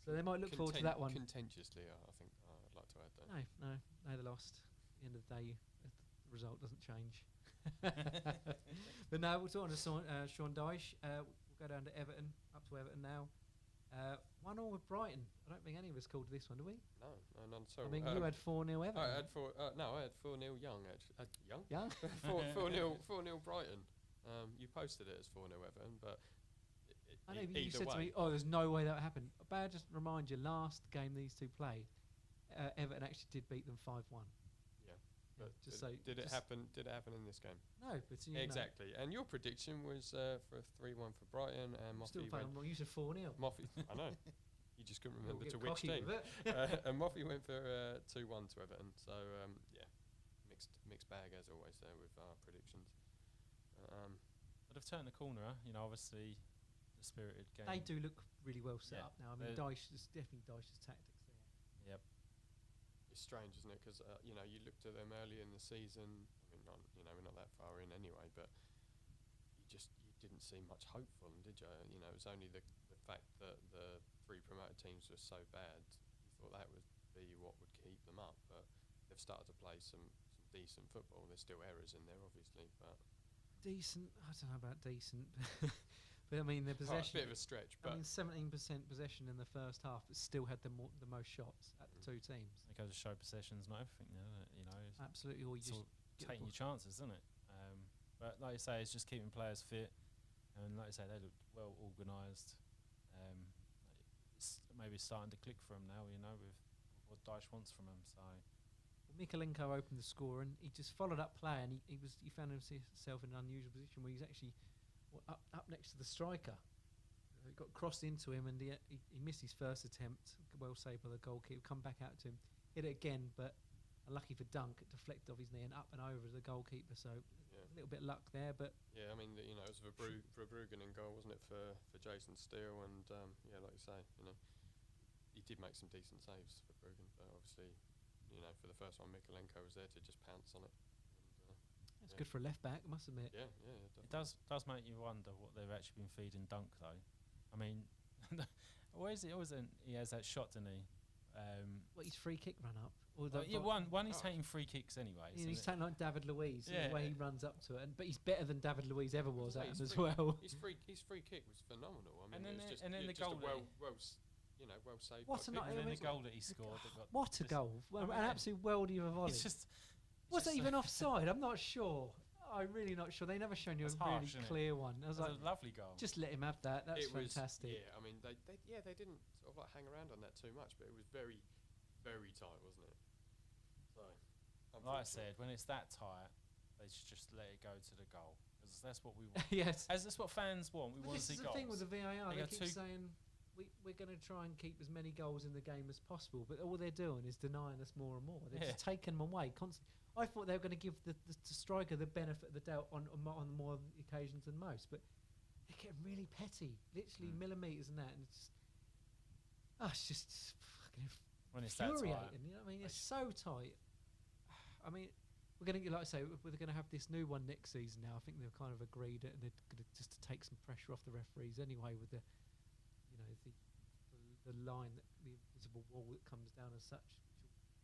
So they might look forward to that one. Contentiously, I think I'd like to add that. No, they lost. At the end of the day, the result doesn't change. But no, we'll talk on to Sean Dyche. We'll go down to Everton, up to Everton now. 1-1 with Brighton. I don't think any of us called this one, do we? No, none at all. I mean, you had 4-0 Everton. I had 4-0 Young, actually. Young? Young? 4-0 Brighton. You posted it as 4-0 Everton, but I know you said to me, there's no way that would happen. But I just remind you, last game these two played, Everton actually did beat them 5-1. Yeah, but just did it happen? Did it happen in this game? No, but exactly. And your prediction was for a 3-1 for Brighton, and Moth went. You said 4-0. I know. You just couldn't remember to which team. And Moth went for 2-1 to Everton. So yeah, mixed bag as always there with our predictions. But they've turned the corner, you know, obviously the spirited game. They do look really well set up now. I mean, Dyche's tactics there. Yep. It's strange, isn't it? Because, you know, you looked at them early in the season. I mean, we're not that far in anyway, but you didn't see much hope for them, did you? You know, it was only the fact that the 3 promoted teams were so bad, you thought that would be what would keep them up. But they've started to play some decent football. There's still errors in there, obviously, but... Decent, I don't know about decent, but I mean, their possession... a bit of a stretch, but... I mean, 17% possession in the first half, but still had the most shots at the two teams. It goes to show possession's not everything, you know. Absolutely, or you just... taking your chances, isn't it? But like you say, it's just keeping players fit, and like you say, they look well organised. It's maybe starting to click for them now, you know, with what Dyche wants from them, so... Mikalenko opened the score, and he just followed up play, and he found himself in an unusual position where he's actually up next to the striker. It got crossed into him, and he missed his first attempt. Well saved by the goalkeeper. Come back out to him, hit it again, but unlucky for Dunk, it deflected off his knee and up and over the goalkeeper. So a little bit of luck there, but yeah, I mean, you know, it was Verbruggen in goal, wasn't it, for Jason Steele? And yeah, like you say, you know, he did make some decent saves for Verbruggen, but obviously, you know, for the first one, Mikalenko was there to just pounce on it. It's good for a left back, I must admit. Yeah, definitely. It does make you wonder what they've actually been feeding Dunk, though. I mean, where is he? He has that shot, doesn't he? His free kick run up? Or he's taking free kicks anyway. He's taking like David Luiz, the way he runs up to it. But he's better than David Luiz ever was at him as well. His free kick was phenomenal. I mean, and then the goal, well saved. The goal that he scored. What a goal! An absolute worldie of a volley. Was it even offside? I'm not sure. I'm really not sure. They never shown you a really clear one. I was like, a lovely goal. Just let him have that. That's fantastic. Yeah, I mean, they didn't sort of like hang around on that too much, but it was very, very tight, wasn't it? So, like I said, when it's that tight, they should just let it go to the goal, because that's what we want. Yes, that's what fans want. We want to see goals. This is the thing with the VAR. They keep saying we're going to try and keep as many goals in the game as possible, but all they're doing is denying us more and more. They're just taking them away constantly. I thought they were going to give the striker the benefit of the doubt on more occasions than most, but they're getting really petty, literally millimetres and that, and it's just fucking when it's infuriating. that tight. You know what I mean? It's so tight. I mean, we're going to, like I say, we're going to have this new one next season now. I think they've kind of agreed it, and they're going to just to take some pressure off the referees anyway with the, the line, the invisible wall that comes down as such,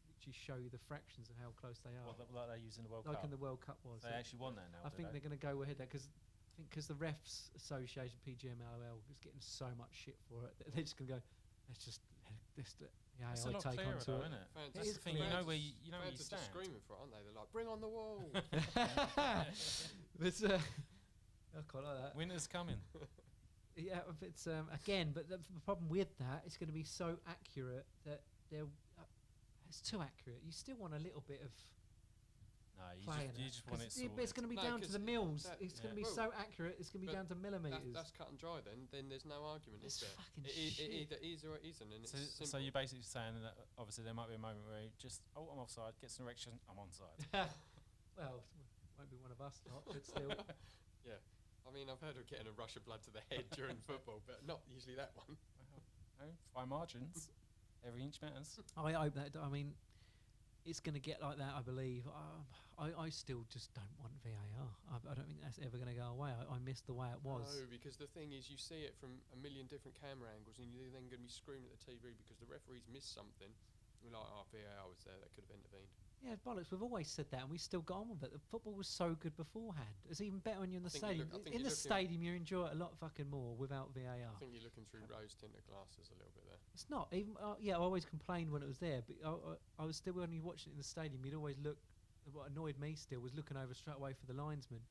which you show you the fractions of how close they are. Like they use in the World Cup? Like in the World Cup was. They actually won that now, I think they're going to go ahead there, because I think because the Refs Association, PGMOL, is getting so much shit for it, they're just going to go, let's just let the AI it's a lot take clearer onto though, it. isn't it? Fans, That's the thing, you know where you where you fans are stand. just screaming for it, aren't they? They're like, bring on the wall. But, I quite like that. Winter's coming. Yeah, if it's again, but the problem with that, it's going to be so accurate that it's too accurate. You still want a little bit of No, play you just want it sorted. it's going to be down to the mils. It's going to be well, so accurate. It's going to be down to millimetres. That's cut and dry. Then there's no argument. It's is fucking there? shit. It either is or it isn't. And it's simple. So you're basically saying that obviously there might be a moment where you just, I'm offside, gets an erection, I'm onside. Well, won't be one of us lot, but still. Yeah. I mean, I've heard of getting a rush of blood to the head during football, but not usually that one. Well, fine margins. Every inch matters. I hope that. I mean, it's going to get like that, I believe. I still just don't want VAR. I don't think that's ever going to go away. I miss the way it was. No, because the thing is, you see it from a million different camera angles, and you're then going to be screaming at the TV because the referees missed something. You're like, VAR was there, that could have intervened. Yeah, bollocks. We've always said that, and we still got on with it. The football was so good beforehand. It's even better when you're in the stadium. In the stadium, you enjoy it a lot fucking more without VAR. I think you're looking through rose-tinted glasses a little bit there. It's not. Even I always complained when it was there, but I was still, when you watching it in the stadium, you'd always look. What annoyed me still was looking over straight away for the linesman,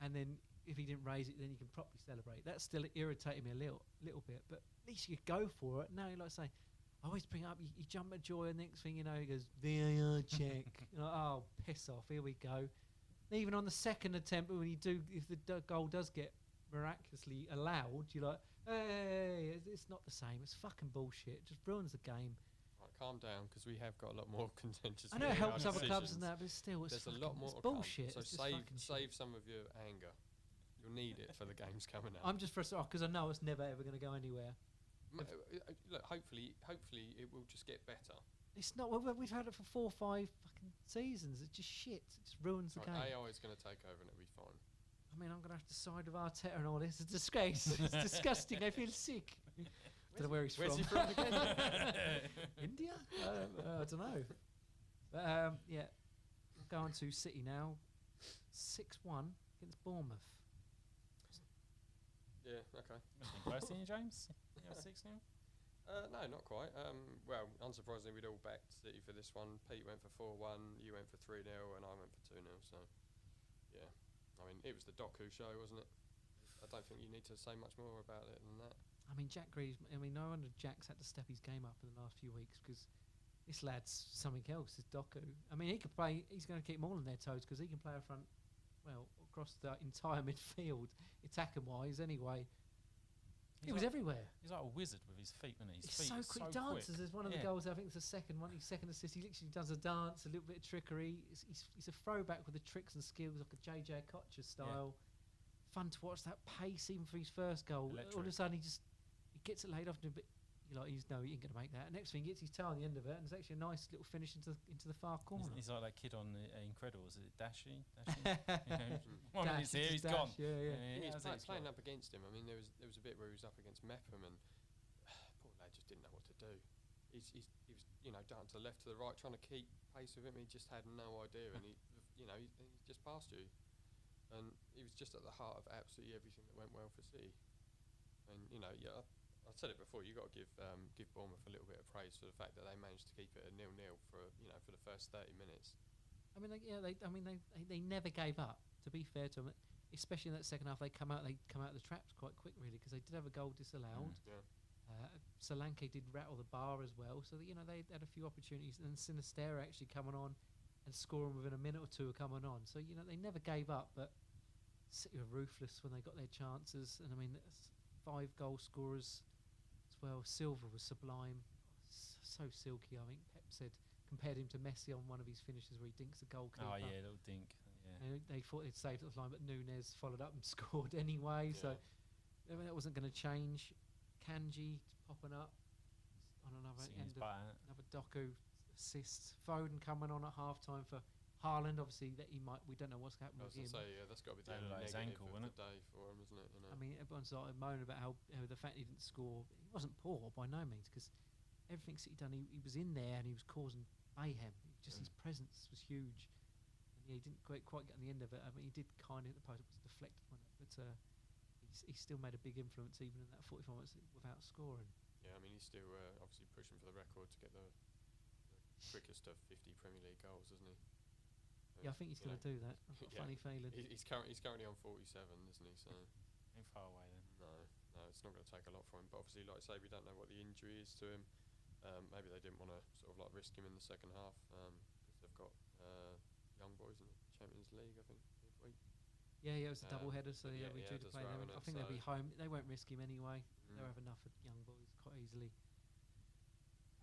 and then if he didn't raise it, then you can properly celebrate. That still irritated me a little bit, but at least you could go for it. Now, like I say, I always bring it up, you jump at joy, and the next thing you know, he goes, VAR check. Like, oh, piss off, here we go. And even on the second attempt, when you do, if the goal does get miraculously allowed, you're like, hey, it's not the same. It's fucking bullshit. It just ruins the game. Right, calm down, because we have got a lot more contentious. I know it helps other clubs and that, but still, there's a lot more. It's bullshit. So save some of your anger. You'll need it for the games coming out. I'm just frustrated because I know it's never ever going to go anywhere. Look, hopefully it will just get better. It's not. We've had it for 4 or 5 fucking seasons. It's just shit. It just ruins the game. AI is going to take over and it'll be fine. I mean, I'm going to have to side with Arteta and all this. It's a disgrace. It's disgusting. I feel sick. I don't know where he's from. Where's he from again? India? I don't know. But yeah, we'll go on to City now. 6-1 against Bournemouth. Yeah, okay. Impressing you, James? Yeah, 6-0? No, not quite. Well, unsurprisingly, we'd all backed City for this one. Pete went for 4-1, you went for 3-0, and I went for 2-0. So, yeah. I mean, it was the Doku show, wasn't it? I don't think you need to say much more about it than that. I mean, Jack Greaves, no wonder Jack's had to step his game up in the last few weeks, because this lad's something else, this Doku. I mean, he could play, he's going to keep them all on their toes, because he can play front, well, across the entire midfield, attacking-wise, anyway. He was everywhere. He's like a wizard with his feet, isn't he? His He's feet so quick. So dances. quick. There's one of the goals, I think it's the second one, his second assist. He literally does a dance, a little bit of trickery. He's a throwback with the tricks and skills, like a JJ Kocher style. Yeah. Fun to watch, that pace, even for his first goal. Electric. All of a sudden, he gets it laid off, but you're like, he ain't going to make that. Next thing, he gets his toe on the end of it, and it's actually a nice little finish into the far corner. He's like that kid on Incredibles. Is it Dashy? One minute he's here, he's gone. He's playing up against him. I mean, there was a bit where he was up against Mepham, and poor lad just didn't know what to do. He was darting to the left, to the right, trying to keep pace with him. He just had no idea, and he just passed you, and he was just at the heart of absolutely everything that went well for City. And I said it before. You got to give Bournemouth a little bit of praise for the fact that they managed to keep it at 0-0 for the first 30 minutes. I mean, they never gave up. To be fair to them, especially in that second half, they come out of the traps quite quick, really, because they did have a goal disallowed. Solanke did rattle the bar as well, so that, they had a few opportunities, and Sinisterra actually coming on and scoring within a minute or two of coming on. So they never gave up, but City were ruthless when they got their chances. And I mean, 5 goal scorers as well. Silva was sublime, so silky. I think Pep compared him to Messi on one of his finishes where he dinks a goalkeeper. Oh yeah, little dink. Yeah. And they thought they'd saved it line, but Nunez followed up and scored anyway. Yeah. So that wasn't going to change. Kanji popping up on another end of another Doku assist. Foden coming on at half time for Haaland, obviously, that we don't know what's happening with him. I was going to say, yeah, that's got to be the his ankle, of the day for him, isn't it? You know? I mean, everyone's like moaning about how the fact he didn't score. He wasn't poor by no means, because everything City done, he was in there and he was causing mayhem. Just his presence was huge. And yeah, he didn't quite get on the end of it. I mean, he did kind of hit the post, it was deflected, wasn't it? But he still made a big influence even in that 45 minutes without scoring. Yeah, I mean, he's still obviously pushing for the record to get the quickest of 50 Premier League goals, isn't he? Yeah, I think he's going to do that. I've got a funny feeling. He's currently on 47, isn't he? So ain't far away then. No, it's not going to take a lot for him. But obviously, like I say, we don't know what the injury is to him. Maybe they didn't want to sort of like risk him in the second half because they've got young boys in the Champions League, I think, midweek. Yeah, it was a double header, so yeah, we due to play them. I think they'll be home. They won't risk him anyway. They'll have enough of young boys quite easily.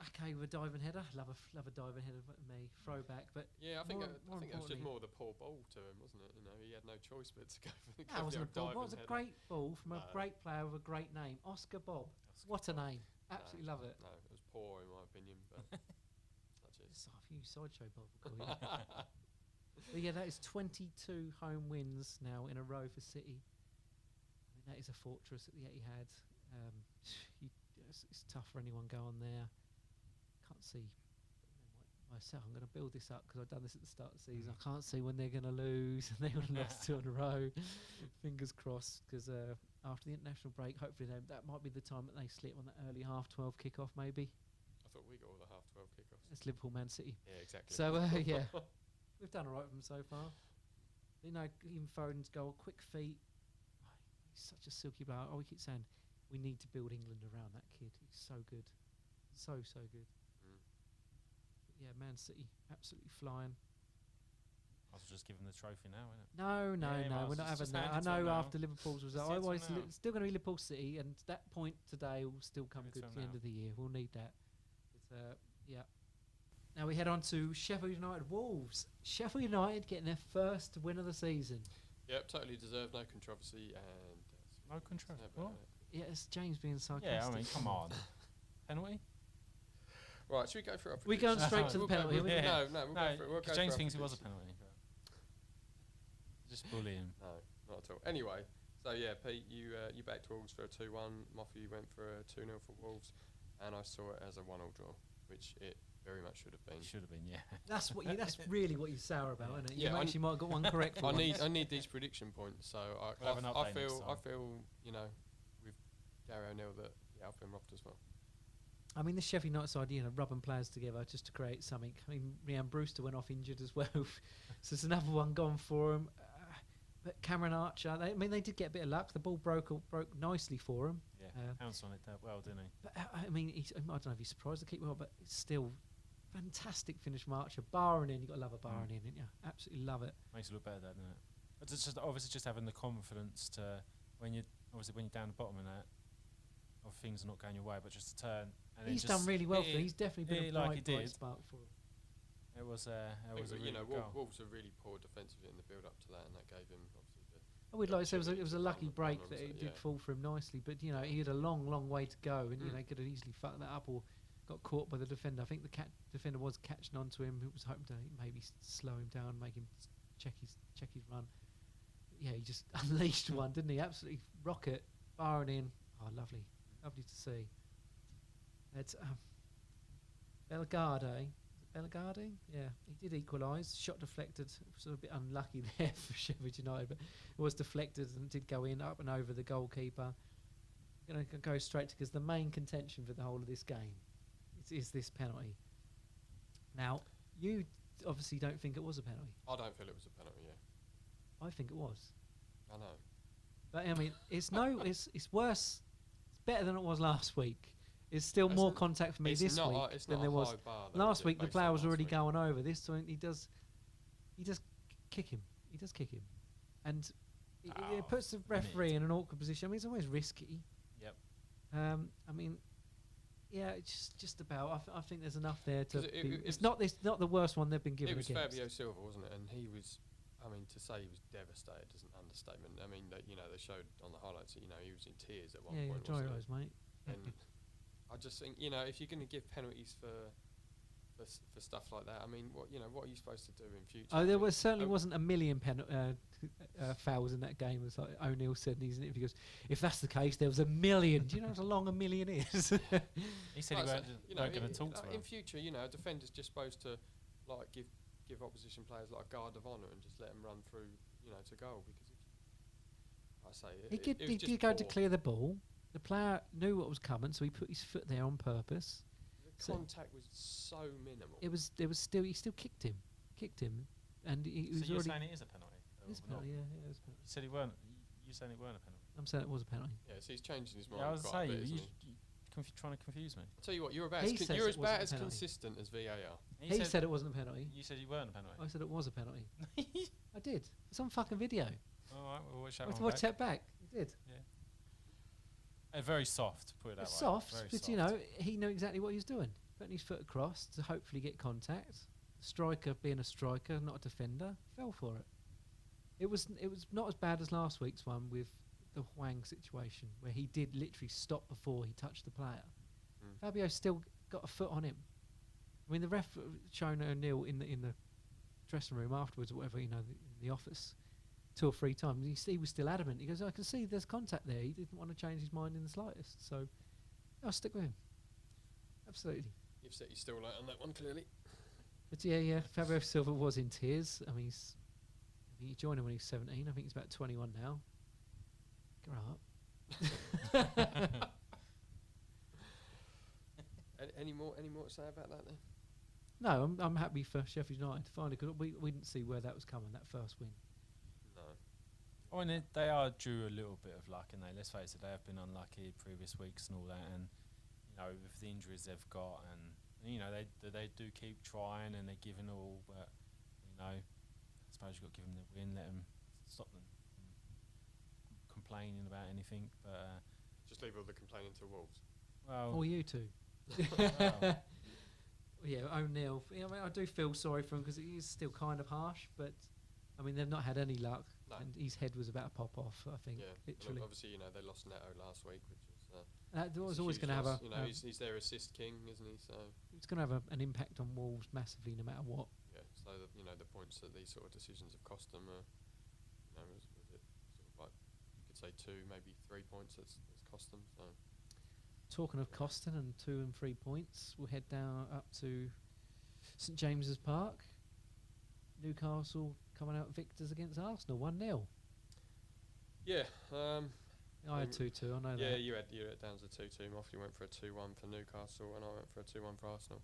Okay, with a diving header. Love a diving header, me throwback. But yeah, I think it was just more the poor ball to him, wasn't it? You know, he had no choice but to go for the. That wasn't a ball. It was a great ball from a great player with a great name, Oscar Bob. What a name! Absolutely love it. No, it was poor in my opinion, but that's it. I think you sideshow Bob. But yeah, that is 22 home wins now in a row for City. I mean, that is a fortress at the Etihad. It's tough for anyone going there. Can't see myself. I'm going to build this up because I've done this at the start of the season. I can't see when they're going to lose, and they would have lost 2 in a row. Fingers crossed, because after the international break, hopefully that might be the time that they slip on that early half-12 kickoff, maybe. I thought we got all the half-12 kickoffs. It's Liverpool, Man City. Yeah, exactly. So yeah, we've done all right with them so far. You know, even Foden's goal, quick feet. Oh, he's such a silky bloke. We keep saying we need to build England around that kid. He's so good, so good. Yeah, Man City absolutely flying. I was just giving the trophy now, innit? No, we're not having that. I know after Liverpool's result, still going to be Liverpool City, and that point today will still come good at the end of the year. We'll need that. Yeah. Now we head on to Sheffield United Wolves. Sheffield United getting their first win of the season. Yep, totally deserved, no controversy, and no controversy. What? Yeah, it's James being sarcastic. Yeah, I mean, come on. Penalty? Right, should we go for our We're going straight to the penalty. No, we'll go for it. We'll go James thinks it was a penalty. Just bullying. No, not at all. Anyway, so yeah, Pete, you backed Wolves for a 2-1. Moth, you went for a 2-0 for Wolves, and I saw it as a 1-1 draw, which it very much should have been. Should have been, yeah. That's really what you're sour about, isn't it? Yeah, you actually might have got one correct. For I need these prediction points, so I feel you know, with Gary O'Neill that I've been robbed as well. I mean, the Sheffield United side, rubbing players together just to create something. I mean, Rhian Brewster went off injured as well, so there's another one gone for him. But Cameron Archer, they did get a bit of luck. The ball broke nicely for him. Yeah, pounced on it that well, didn't he? But I mean, I don't know if he's surprised to keep well, but it's still fantastic finish from Archer. Barring in, you got to love a barring in, didn't you? Absolutely love it. Makes it look better, doesn't it? But it's just obviously just having the confidence to when you're down the bottom of that, of things are not going your way, but just to turn. And he's done really well for him. He's definitely been a bright spark for him. It was a really good goal. Wolves were really poor defensively in the build-up to that, and that gave him obviously I would like to say it was a lucky break that it did fall for him nicely, but he had a long way to go, and he could have easily fucked that up or got caught by the defender. I think the defender was catching on to him, who was hoping to maybe slow him down, make him check his run. But yeah, he just unleashed one, didn't he? Absolutely rocket, barring in. Oh, lovely to see. It's Bellegarde. Bellegarde? Yeah, he did equalise. Shot deflected. Sort of a bit unlucky there for Sheffield United, but it was deflected and did go in up and over the goalkeeper. I'm going to go straight to, because the main contention for the whole of this game is this penalty. Now, you obviously don't think it was a penalty. I don't feel it was a penalty, yeah. I think it was. I know. But I mean, it's worse. It's better than it was last week. It's still more contact for me this week than there was last week. The player was already going over. This time he does kick him. He does kick him, and it puts the referee in an awkward position. I mean, it's always risky. Yep. I mean, yeah, it's just about. I think there's enough there to. It's not the worst one they've been given. It was against. Fabio Silva, wasn't it? And he was. I mean, to say he was devastated is an understatement. I mean, they showed on the highlights that he was in tears at one point. Yeah, dry eyes, mate. And I just think if you're going to give penalties for for stuff like that. I mean, what are you supposed to do in future? Oh, there certainly wasn't a million fouls in that game. As like O'Neill said in his interview, he goes, if that's the case, there was a million. Do you know how long a million is? He said he weren't going to talk to her. In future, a defender's just supposed to like give opposition players like a guard of honour and just let them run through, to goal, because he did go to clear the ball. The player knew what was coming, so he put his foot there on purpose. The contact was so minimal. He still kicked him, and he was you're already. Saying it is a penalty? It is a penalty, yeah, it is a penalty. You said you saying it weren't a penalty? I'm saying it was a penalty. Yeah, so he's changing his mind. Yeah, I was quite a bit, you trying to confuse me. I'll tell you what, you're about as consistent as VAR. He said it wasn't a penalty. You said you weren't a penalty. I said it was a penalty. I did. It's on fucking video. All right, we'll watch that. Watch that back. I did. Yeah. Very soft. Put it that way. Soft, very but soft. he knew exactly what he was doing. Putting his foot across to hopefully get contact. The striker, being a striker, not a defender, fell for it. It was not as bad as last week's one with the Hwang situation, where he did literally stop before he touched the player. Fabio still got a foot on him. I mean, the ref shown O'Neill in the dressing room afterwards, or whatever, in the office, 2 or 3 times. He was still adamant. He goes, I can see there's contact there. He didn't want to change his mind in the slightest. So I'll stick with him. Absolutely. You've set your stall out on that one, clearly. But yeah, Fabio Silva was in tears. I mean, he joined him when he was 17. I think he's about 21 now. Grow up. Any more to say about that then? No, I'm happy for Sheffield United finally, because we didn't see where that was coming, that first win. No. I mean, they are due a little bit of luck, and let's face it, they have been unlucky previous weeks and all that, and with the injuries they've got, and they do keep trying and they're giving all, but I suppose you've got to give them the win, let them stop them from complaining about anything. But just leave all the complaining to Wolves. Well, or you two. Yeah, O'Neill. I do feel sorry for him because he is still kind of harsh, but I mean they've not had any luck, and his head was about to pop off. I think, literally. Obviously, they lost Neto last week, which was. That was always going to have a. He's their assist king, isn't he? So it's going to have an impact on Wolves massively, no matter what. Yeah. So the points that these sort of decisions have cost them are, was it sort of like you could say 2, maybe 3 points that's cost them. So. Talking of costing and 2 and 3 points, we'll head down up to St James's Park. Newcastle coming out victors against Arsenal, 1-0. Yeah. I had 2-2. I know that. Yeah, you had down as a 2-2. Moth, you went for a 2-1 for Newcastle, and I went for a 2-1 for Arsenal.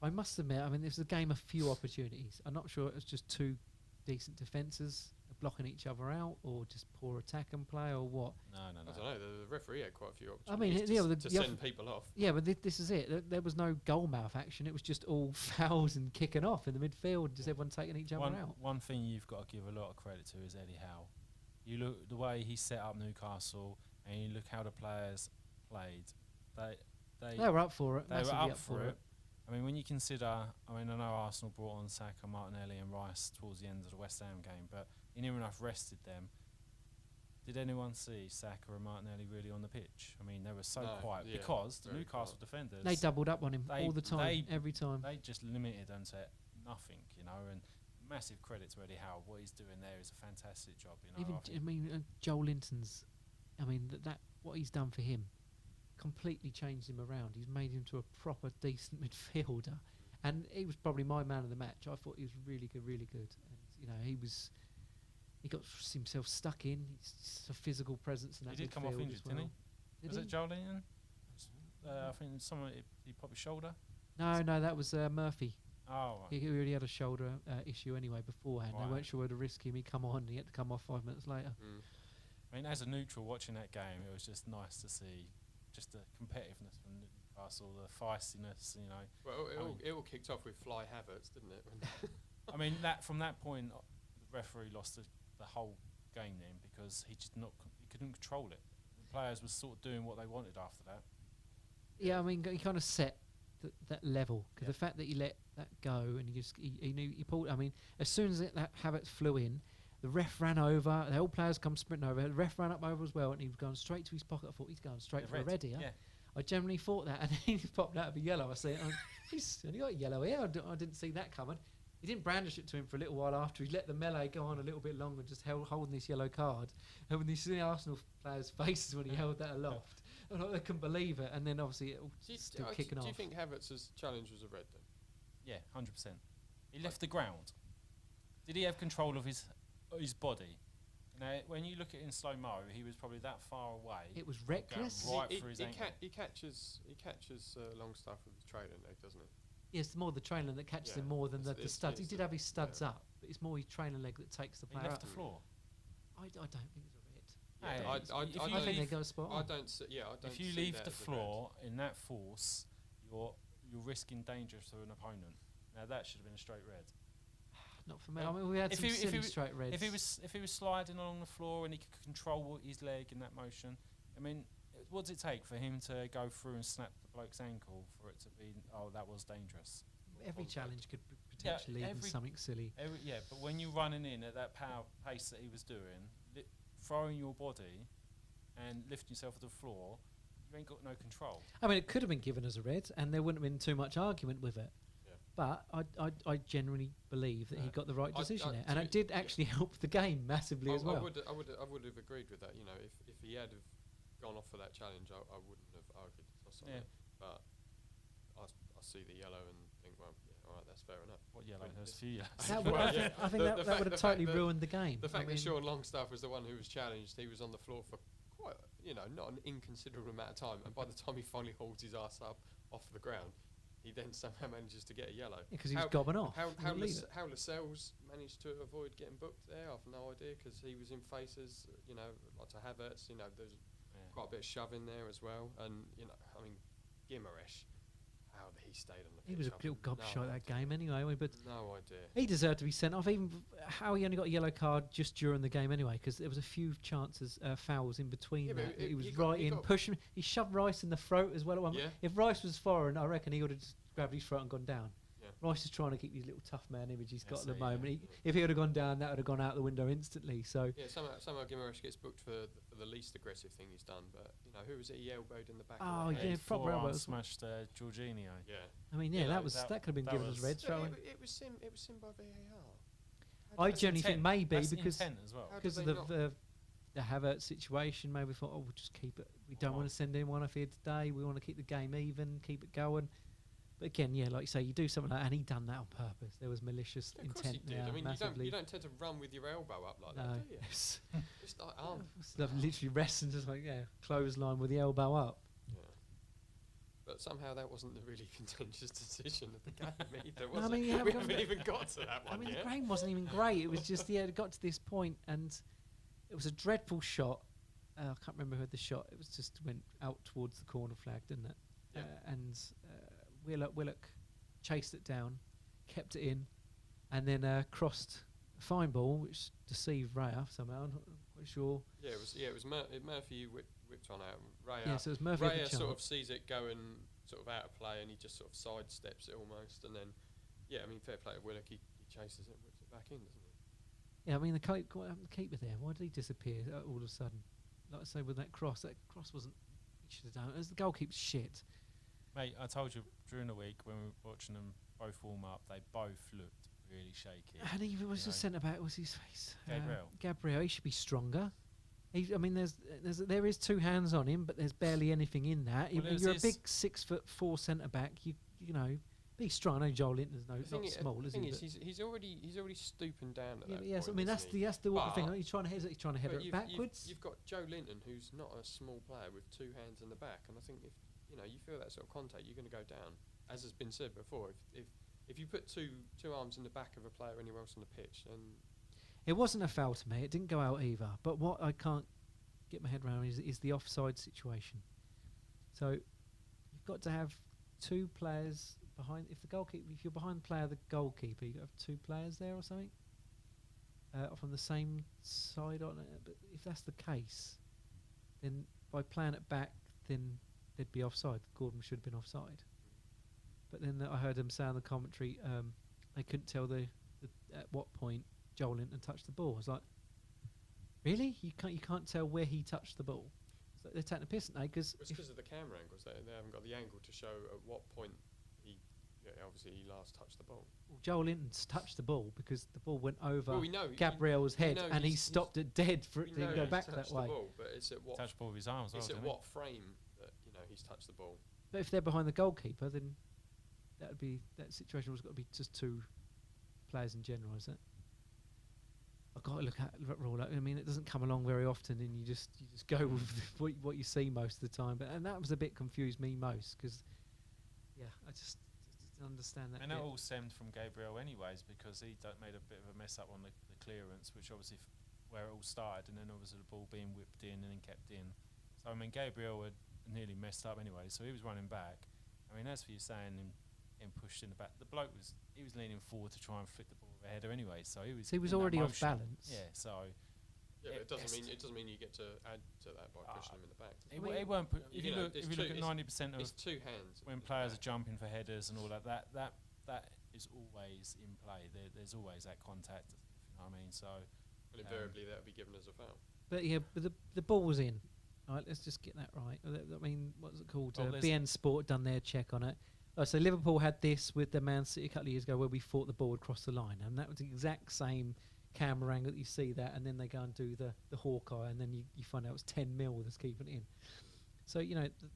I must admit, I mean, this was a game of few opportunities. I'm not sure it was just 2 decent defences blocking each other out, or just poor attack and play, or what. No. I don't know. The referee had quite a few opportunities to send people off. Yeah, but this is it. There was no goal mouth action. It was just all fouls and kicking off in the midfield, just everyone taking each other out. One thing you've got to give a lot of credit to is Eddie Howe. You look the way he set up Newcastle, and you look how the players played. They were up for it. They were up for it. I mean, when you consider, I know Arsenal brought on Saka, Martinelli and Rice towards the end of the West Ham game, but he near enough rested them. Did anyone see Saka and Martinelli really on the pitch? I mean, they were so quiet because the Newcastle defenders... They doubled up on him all the time, every time. They just limited them to nothing, and massive credit to Eddie Howe. What he's doing there is a fantastic job, Joel Linton's... what he's done for him completely changed him around. He's made him to a proper decent midfielder, and he was probably my man of the match. I thought he was really good, and he got himself stuck in. He's a physical presence in that midfield. He did come off injured, didn't he? Was it Joel Linton? I think he popped his shoulder. No, that was Murphy. Oh, right. He already had a shoulder issue anyway beforehand. Right. They weren't sure whether to risk him. He come on, and he had to come off 5 minutes later. I mean, as a neutral watching that game, it was just nice to see just the competitiveness from Newcastle, the feistiness, Well, it all kicked off with Fly Havertz, didn't it? I mean, from that point, the referee lost the whole game then because he couldn't control it. The players were sort of doing what they wanted after that. Yeah, I mean, he kind of set that level because the fact that he let that go and he knew he pulled. I mean, as soon as that Havertz flew in, the ref ran over. The whole players come sprinting over. The ref ran up over as well, and he was going straight to his pocket. I thought he's going straight for a red here. Yeah. I generally thought that, and then he popped out of a yellow. I said, he's only got a yellow here. I didn't see that coming. He didn't brandish it to him for a little while after. He let the melee go on a little bit longer, just holding this yellow card. And when you see the Arsenal players' faces when he held that aloft, they couldn't believe it. And then obviously it was still kicking off. Do you think Havertz's challenge was a red then? Yeah, 100%. He left the ground. Did he have control of his body? Now, when you look at it in slow mo, he was probably that far away. It was reckless. Right for his ankle. He catches Longstaff with his trailing leg, doesn't he? Yeah, it's more the trailing that catches him more than the studs. He did have his studs up, but it's more his trailing leg that takes the player He left up. the floor. I don't think it was a red. I think they go spot on. I don't see if you leave the floor in that force, you're risking danger to an opponent. Now that should have been a straight red. Not for me. I mean, we had some silly straight reds. If he was sliding along the floor and he could control his leg in that motion, I mean, what does it take for him to go through and snap the bloke's ankle for it to be? Oh, that was dangerous. Every challenge could potentially lead to something silly. But when you're running in at that pace that he was doing, throwing your body and lifting yourself to the floor, you ain't got no control. I mean, it could have been given as a red, and there wouldn't have been too much argument with it. But I generally believe that he got the right decision there, and it did actually help the game massively as well. I would have agreed with that. You know, if he had have gone off for that challenge, I wouldn't have argued the toss on it. But I see the yellow and think, well, yeah, all right, that's fair enough. What yellow? There's a few yellows. I think that would have totally ruined the game. The fact that Sean Longstaff was the one who was challenged, he was on the floor for quite, not an inconsiderable amount of time, and by the time he finally hauls his ass up off the ground, he then somehow manages to get a yellow. Because he was gobbing off. How Lascelles managed to avoid getting booked there, I've no idea, because he was in faces, like to Havertz, there's quite a bit of shoving there as well. And, Guimaraes, how he stayed on the pitch. He was a real gobshite that game anyway. But no idea. He deserved to be sent off, even how he only got a yellow card just during the game anyway, because there was a few chances, fouls in between that. He was pushing. He shoved Rice in the throat as well at one point. If Rice was foreign, I reckon he would have just grabbed his throat and gone down. Rice is trying to keep his little tough man image he's got at the moment. If he would have gone down, that would have gone out the window instantly. So somehow Guimaraes gets booked for the least aggressive thing he's done. But who was it? He elbowed in the back. Oh yeah, proper elbow. Smashed Jorginho. Yeah. I mean, that could have been given as red. It was sin by VAR. I generally think maybe that's because well. of the Havertz situation. Maybe thought, we'll just keep it. We don't want to send anyone off here today. We want to keep the game even, keep it going. But again, like you say, you do something like that, and he done that on purpose. There was malicious intent there. I mean, massively. you don't tend to run with your elbow up like that, do you? It's like arm. Literally resting, just like clothesline with the elbow up. Yeah. But somehow that wasn't the really contentious decision of the game either, was it? We haven't even got to that one. I mean, the game wasn't even great. It was just it got to this point, and it was a dreadful shot. I can't remember who had the shot. It was just went out towards the corner flag, didn't it? Yeah. And Willock chased it down, kept it in, and then crossed a fine ball, which deceived Raya somehow. I'm not quite sure. Yeah, it was Murphy whipped on out. Raya, so it was Murphy. Raya sort of sees it going sort of out of play, and he just sort of sidesteps it almost, and then fair play to Willock. He chases it, whips it back in, doesn't he? Yeah, I mean what happened to the keeper there? Why did he disappear all of a sudden? Like I say, with that cross wasn't. He should have done it. As the goalkeeper's shit. Mate, I told you during the week when we were watching them both warm up, they both looked really shaky. And even was the centre back, was his face? Gabriel, he should be stronger. There is two hands on him, but there's barely anything in that. Well, you're a big 6'4" centre back. You be strong. I know Joel Linton's not small, is he? He's already stooping down at that point. Yes, I mean that's the thing. He's trying to header it backwards. You've got Joe Linton, who's not a small player with two hands in the back, and I think if you feel that sort of contact, you're going to go down. As has been said before, if you put two arms in the back of a player anywhere else on the pitch, then it wasn't a foul to me. It didn't go out either. But what I can't get my head around is the offside situation. So you've got to have two players behind. If you're behind the player, the goalkeeper, you got to have two players there or something from the same side on it. But if that's the case, then by playing it back, then they'd be offside. Gordon should have been offside. But then I heard him say on the commentary they couldn't tell at what point Joel Linton touched the ball. I was like, really? You can't tell where he touched the ball? they're taking the piss, aren't they? Because it's because of the camera angles. They haven't got the angle to show at what point obviously he last touched the ball. Well, Joel Linton's touched the ball because the ball went over Well, we know Gabriel's head, and he stopped it dead for it to go back that way. The ball, but it's at what touched the ball with his arms. It's at what frame that he's touched the ball. But if they're behind the goalkeeper, then that situation has got to be just two players in general, is it? I've got to look at rule. I mean, it doesn't come along very often, and you just go with what you see most of the time. And that was a bit confused me most because, I just didn't understand that. And that all stemmed from Gabriel, anyways, because he made a bit of a mess up on the clearance, which obviously where it all started, and then obviously the ball being whipped in and then kept in. So I mean, Gabriel had nearly messed up anyway, so he was running back. I mean, as for you saying him pushed in the back, the bloke was leaning forward to try and flick the ball with a header anyway, so he was already off balance. Yeah, so but it doesn't mean you get to add to that by pushing him in the back. It won't put, if you look at 90% of it's two hands when players are jumping for headers and all that is always in play. There's always that contact, you know what I mean? So and invariably that would be given as a foul. But the ball was in. All right, let's just get that right. I mean, what's it called? BN Sport done their check on it. So Liverpool had this with the Man City a couple of years ago where we fought the ball across the line, and that was the exact same camera angle that you see that, and then they go and do the Hawkeye, and then you find out it's 10 mil that's keeping it in. So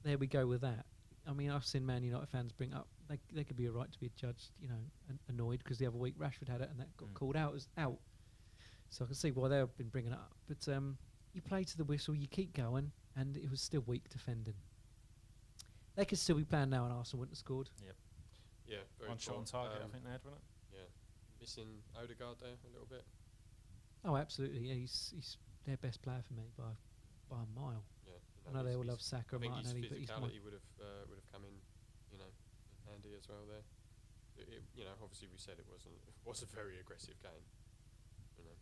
there we go with that. I mean, I've seen Man United fans bring up they could be a right to be judged, annoyed because the other week Rashford had it and that got called out as out. So I can see why they've been bringing it up. But you play to the whistle, you keep going, and it was still weak defending. They could still be playing now, and Arsenal wouldn't have scored. Yep. Yeah, very one shot on target. I think they had, wasn't it? Yeah, missing Odegaard there a little bit. Oh, absolutely. Yeah, he's their best player for me by a mile. Yeah, I know they all love Saka and Martinelli, but his but physicality would have come in, in handy as well there. Obviously we said it was a very aggressive game.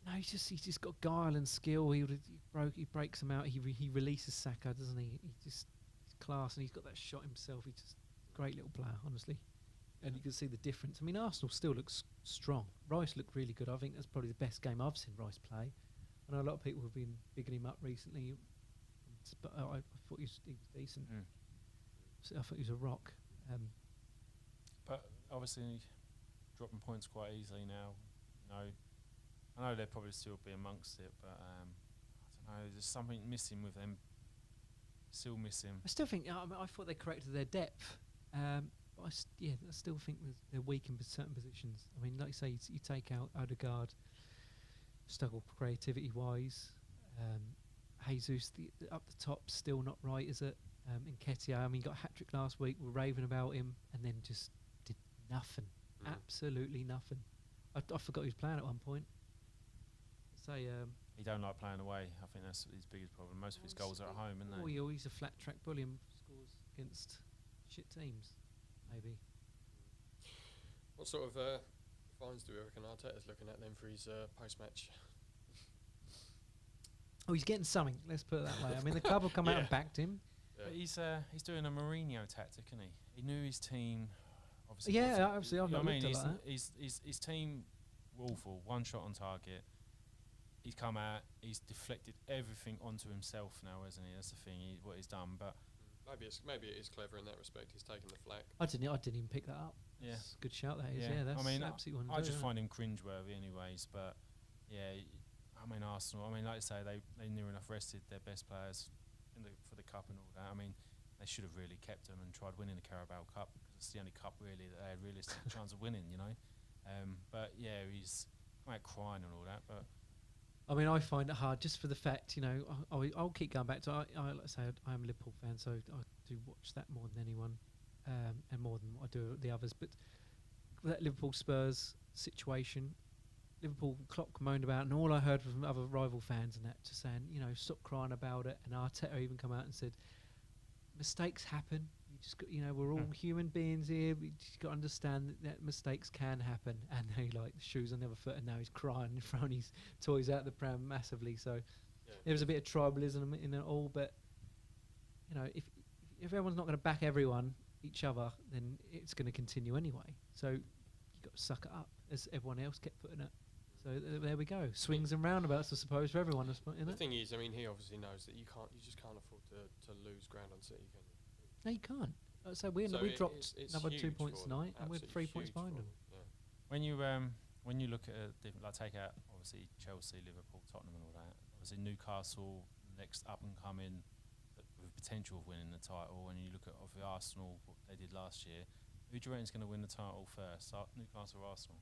No, he's just got guile and skill. He breaks them out. He releases Saka, doesn't he? He's class, and he's got that shot himself. He's just a great little player, honestly. And you can see the difference. I mean, Arsenal still looks strong. Rice looked really good. I think that's probably the best game I've seen Rice play. I know a lot of people have been bigging him up recently, but I thought he was decent. So I thought he was a rock. But obviously, dropping points quite easily now. I know they'll probably still be amongst it, but I don't know. There's something missing with them. Still missing. I still think. I thought they corrected their depth. But I still think they're weak in certain positions. I mean, like you say, you take out Odegaard, struggle creativity-wise. Jesus, up the top, still not right, is it? Nketiah, I mean, got a hat-trick last week. We're raving about him, and then just did nothing. Absolutely nothing. I forgot he was playing at one point. He don't like playing away. I think that's his biggest problem. Most of his goals are at home, isn't they? He's a flat-track bully and scores against shit teams, maybe. What sort of fines do we reckon Arteta's looking at then for his post-match? Oh, he's getting something. Let's put it that way. I mean, the club have come out and backed him. Yeah. But he's doing a Mourinho tactic, isn't he? He knew his team. Obviously, obviously, I've not looked at that. His team were awful. One shot on target. He's come out. He's deflected everything onto himself now, hasn't he? That's the thing. What he's done, but maybe it is clever in that respect. He's taken the flak. I didn't even pick that up. Yeah, that's a good shout. That is. Yeah, that's absolutely one. I just find him cringeworthy, anyways. But yeah, I mean Arsenal. I mean, like I say, they near enough rested their best players for the cup and all that. I mean, they should have really kept them and tried winning the Carabao Cup because it's the only cup really that they had realistic chance of winning. But yeah, he's come out crying and all that, but. I mean, I find it hard just for the fact, I'll keep going back to, like I say, I am a Liverpool fan, so I do watch that more than anyone, and more than what I do the others. But that Liverpool-Spurs situation, Liverpool Klopp moaned about, and all I heard from other rival fans and that, just saying, stop crying about it. And Arteta even come out and said, mistakes happen. You just got, we're all human beings here. We just got to understand that mistakes can happen. And he the shoes on the other foot, and now he's crying and throwing his toys out the pram massively. So there was a bit of tribalism in it all. But if everyone's not going to back each other, then it's going to continue anyway. So you got to suck it up, as everyone else kept putting it. So there we go. Swings and roundabouts, I suppose, for everyone. The thing is, I mean, he obviously knows that you just can't afford to lose ground on City, can you? No, you can't. So we dropped another 2 points tonight, and we're 3 points behind them. Yeah. When you look at take out obviously Chelsea, Liverpool, Tottenham, and all that. Obviously Newcastle, next up and coming, with potential of winning the title. When you look at Arsenal, what they did last year, who do you reckon is going to win the title first? Newcastle or Arsenal?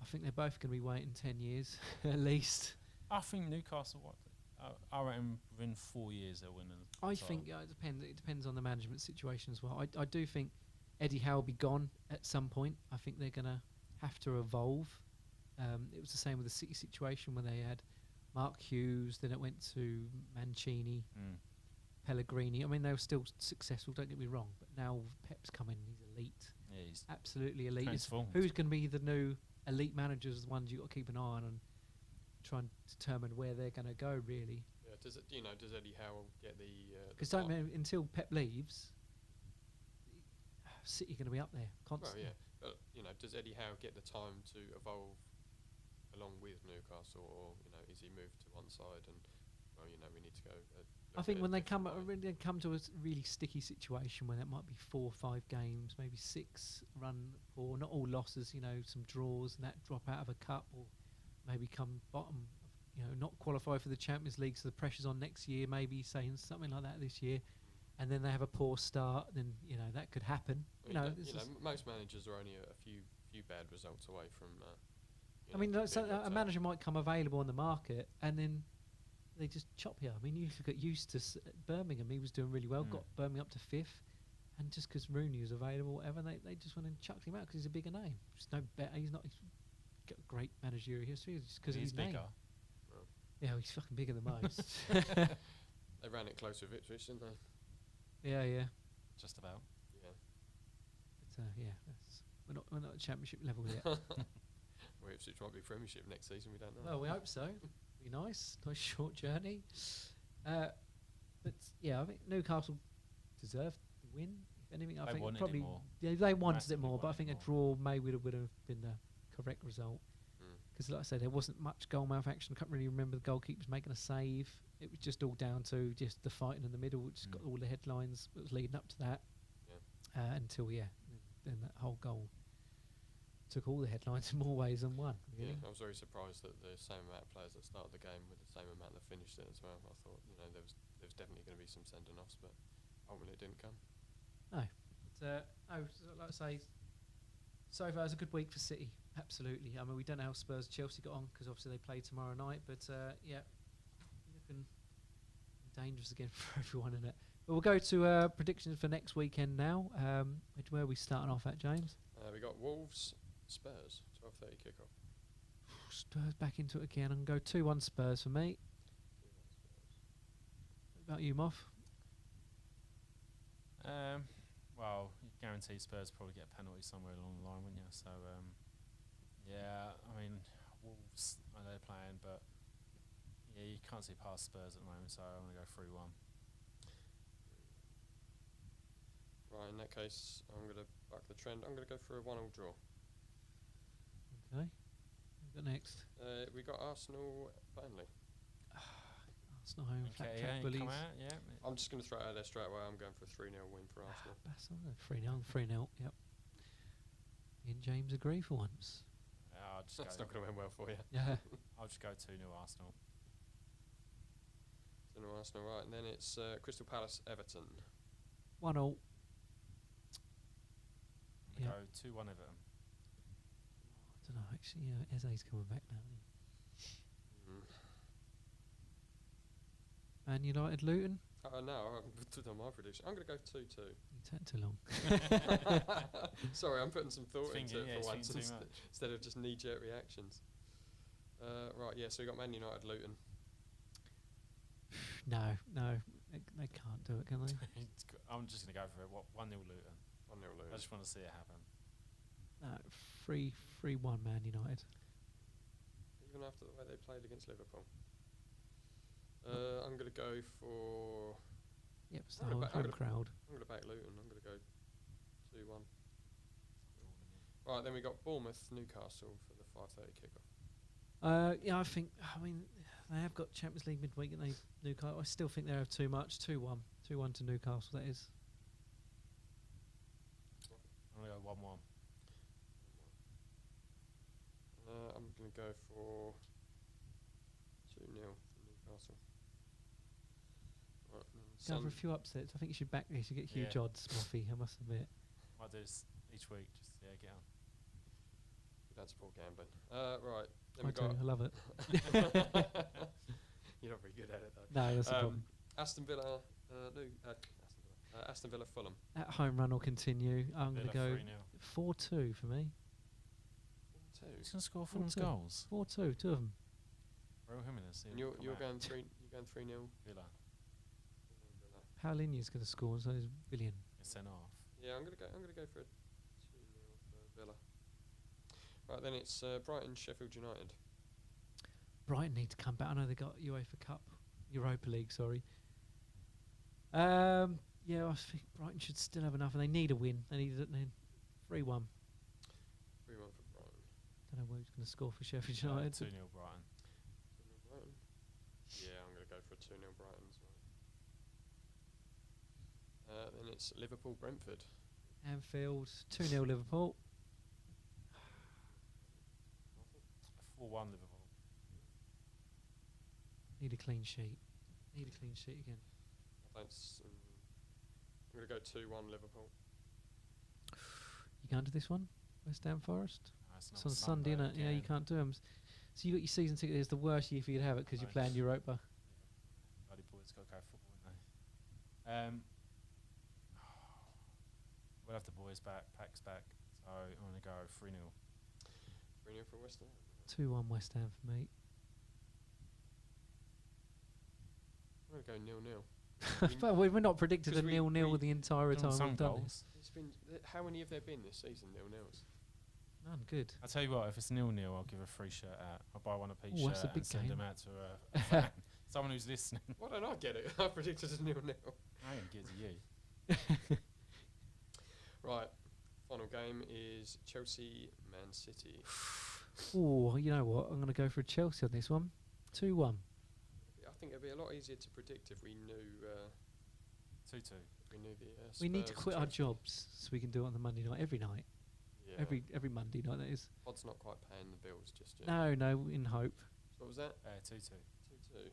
I think they're both going to be waiting 10 years at least. I think Newcastle. I reckon within 4 years they'll win the title. I think it depends on the management situation as well. I do think Eddie Howe will be gone at some point. I think they're going to have to evolve. It was the same with the City situation where they had Mark Hughes, then it went to Mancini, Pellegrini. I mean, they were still successful, don't get me wrong, but now Pep's coming, he's elite. Yeah, he's absolutely elite. Who's going to be the new elite managers, the ones you've got to keep an eye on and try and determine where they're going to go, really. Yeah, does Eddie Howe get the... Because until Pep leaves, City are going to be up there constantly. Well, yeah. But, does Eddie Howe get the time to evolve along with Newcastle, or is he moved to one side and we need to go? I think when they come to a really sticky situation where that might be 4 or 5 games, maybe 6 run poor, not all losses, some draws and that drop out of a cup, or maybe come bottom, not qualify for the Champions League, so the pressure's on next year. Maybe saying something like that this year, and then they have a poor start. Then that could happen. Most managers are only a few bad results away from. A manager might come available on the market, and then they just chop you. I mean, you look at Eustace at Birmingham; he was doing really well, got Birmingham up to 5th, and just because Rooney was available, whatever, they just went and chucked him out because he's a bigger name. He's no better. He's not. He's got a great managerial history just because he's bigger. Yeah, he's fucking bigger than most. They ran it close with Ipswich, didn't they? Yeah. Just about. Yeah. But we're not at championship level yet. Well, Ipswich might be Premiership next season. We don't know. Well, we hope so. Be nice short journey. But yeah, I think Newcastle deserved the win. If anything, I think probably they wanted it more. But I think a draw would have been the correct result. Because, like I said, there wasn't much goalmouth action. I can't really remember the goalkeepers making a save. It was just all down to just the fighting in the middle, which got all the headlines that was leading up to that. Yeah. Until then that whole goal took all the headlines in more ways than one. Really. Yeah, I was very surprised that the same amount of players that started the game with the same amount that finished it as well. I thought, there was definitely going to be some sending offs, but ultimately it didn't come. No, but like I say, so far it's a good week for City. Absolutely. I mean, we don't know how Spurs Chelsea got on because obviously they play tomorrow night, but looking dangerous again for everyone in it. But we'll go to predictions for next weekend now. Where are we starting off at, James? We got Wolves, Spurs, 12:30 kickoff. Spurs back into it again. I'm going to go 2-1 Spurs for me. What about you, Moth? Well, you guarantee Spurs probably get a penalty somewhere along the line, wouldn't you? So, I mean, Wolves, I know they're playing, but you can't see past Spurs at the moment, so I'm going to go 3-1. Right, in that case, I'm going to buck the trend. I'm going to go for a 1-1 draw. Okay. What we got next? We got Arsenal, Burnley. Arsenal home, flat track bullies. I'm just going to throw it out there straight away. I'm going for a 3-0 win for Arsenal. That's 3-0, yep. Me and James agree for once. That's not going to end well for you. Yeah. I'll just go 2-0 Arsenal. 2-0 Arsenal, right. And then it's Crystal Palace, Everton. 1-0. Go 2-1 Everton. I don't know, actually. Eze's coming back now, isn't he? Man United, Luton. No, I've done my prediction. I'm going to go 2-2. You take too long. Sorry, I'm putting some thought into it for once instead of just knee-jerk reactions. Right, so we got Man United, Luton. No, they can't do it, can they? I'm just going to go for it. 1-0 Luton. 1-0 Luton. I just want to see it happen. 3-1 Man United. Even after the way they played against Liverpool. I'm going to go for... Yep, it's the home crowd. I'm going to back Luton. I'm going to go 2-1. Right, then we got Bournemouth, Newcastle for the 5:30 kickoff. Yeah, I mean, they have got Champions League midweek, and Newcastle. I still think they have too much. 2-1 to Newcastle. That is. I'm gonna go 1-1. I'm gonna go for 2-0 for Newcastle. Right, Go for a few upsets. I think you should back this. You get huge odds, Muffy. I must admit. Might do this each week, just to get on. We don't support gambling. Right. Then I we got do. I love it. You're not very good at it though. No, that's the problem. Aston Villa, Aston Villa, Fulham. That home run will continue. I'm going to go 4-2 for me. 4-2. Who's going to score Fulham's goals? 4-2, two of them. Raul Jimenez. And you're going 3-0. Villa. Paulinho's going to score, so he's billion. It's sent off. Yeah, I'm gonna go for a 2-0 for Villa. Right, then it's Brighton, Sheffield United. Brighton need to come back. I know they got Europa League, sorry. Yeah, I think Brighton should still have enough, and they need a win. They need 3-1. 3-1 for Brighton. Don't know who's going to score for Sheffield United. 2-0 Brighton. 2-0 Brighton. Yeah, I'm going to go for a 2-0 Brighton as well. Then it's Liverpool, Brentford. Anfield, 2-0 Liverpool. 4-1 Liverpool. Need a clean sheet. Again. I'm going to go 2-1 Liverpool. You going to this one? West Ham Forest? No, it's on Sunday, innit? Yeah, you can't do them. So you got your season ticket. It's the worst year for you to have it because you're playing Europa. Bloody boys got to go football, haven't they? We'll have the boys back, packs back. So I'm going to go 3-0. 3-0 for West Ham. 2-1 West Ham for me. I'm going to go 0-0. Well, we're not predicted a 0-0 the entire time we've done this. It's been how many have there been this season? 0-0s. None. Good. I'll tell you what, if it's 0-0, I'll give a free shirt out. I'll buy one of each shirt that's a big and send game. them out to a fan. Someone who's listening. Why don't I get it? I predicted a 0-0. I ain't give it to you. Right. Final game is Chelsea, Man City. Oh, you know what? I'm going to go for Chelsea on this one. 2-1. I think it'd be a lot easier to predict if we knew 2-2. we knew the We need to Spurs quit our Chelsea. jobs so we can do it on the Monday night, every night. Yeah. Every Monday night, that is. Pod's not quite paying the bills just yet. No, in hope. What was that? 2-2. 2-2.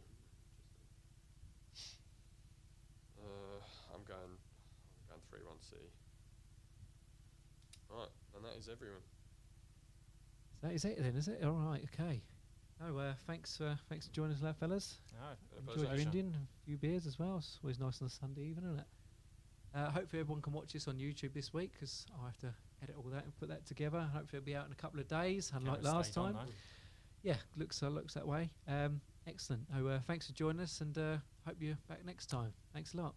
I'm going 3-1 City. Right, and that is everyone. That is it then, is it? All right, okay. No, thanks for joining us, fellas. No, Enjoyed your Indian, a few beers as well. It's always nice on a Sunday evening, isn't it? Hopefully everyone can watch this on YouTube this week because I'll have to edit all that and put that together. Hopefully it'll be out in a couple of days, unlike last time. Yeah, looks that way. Excellent. Thanks for joining us, and hope you're back next time. Thanks a lot.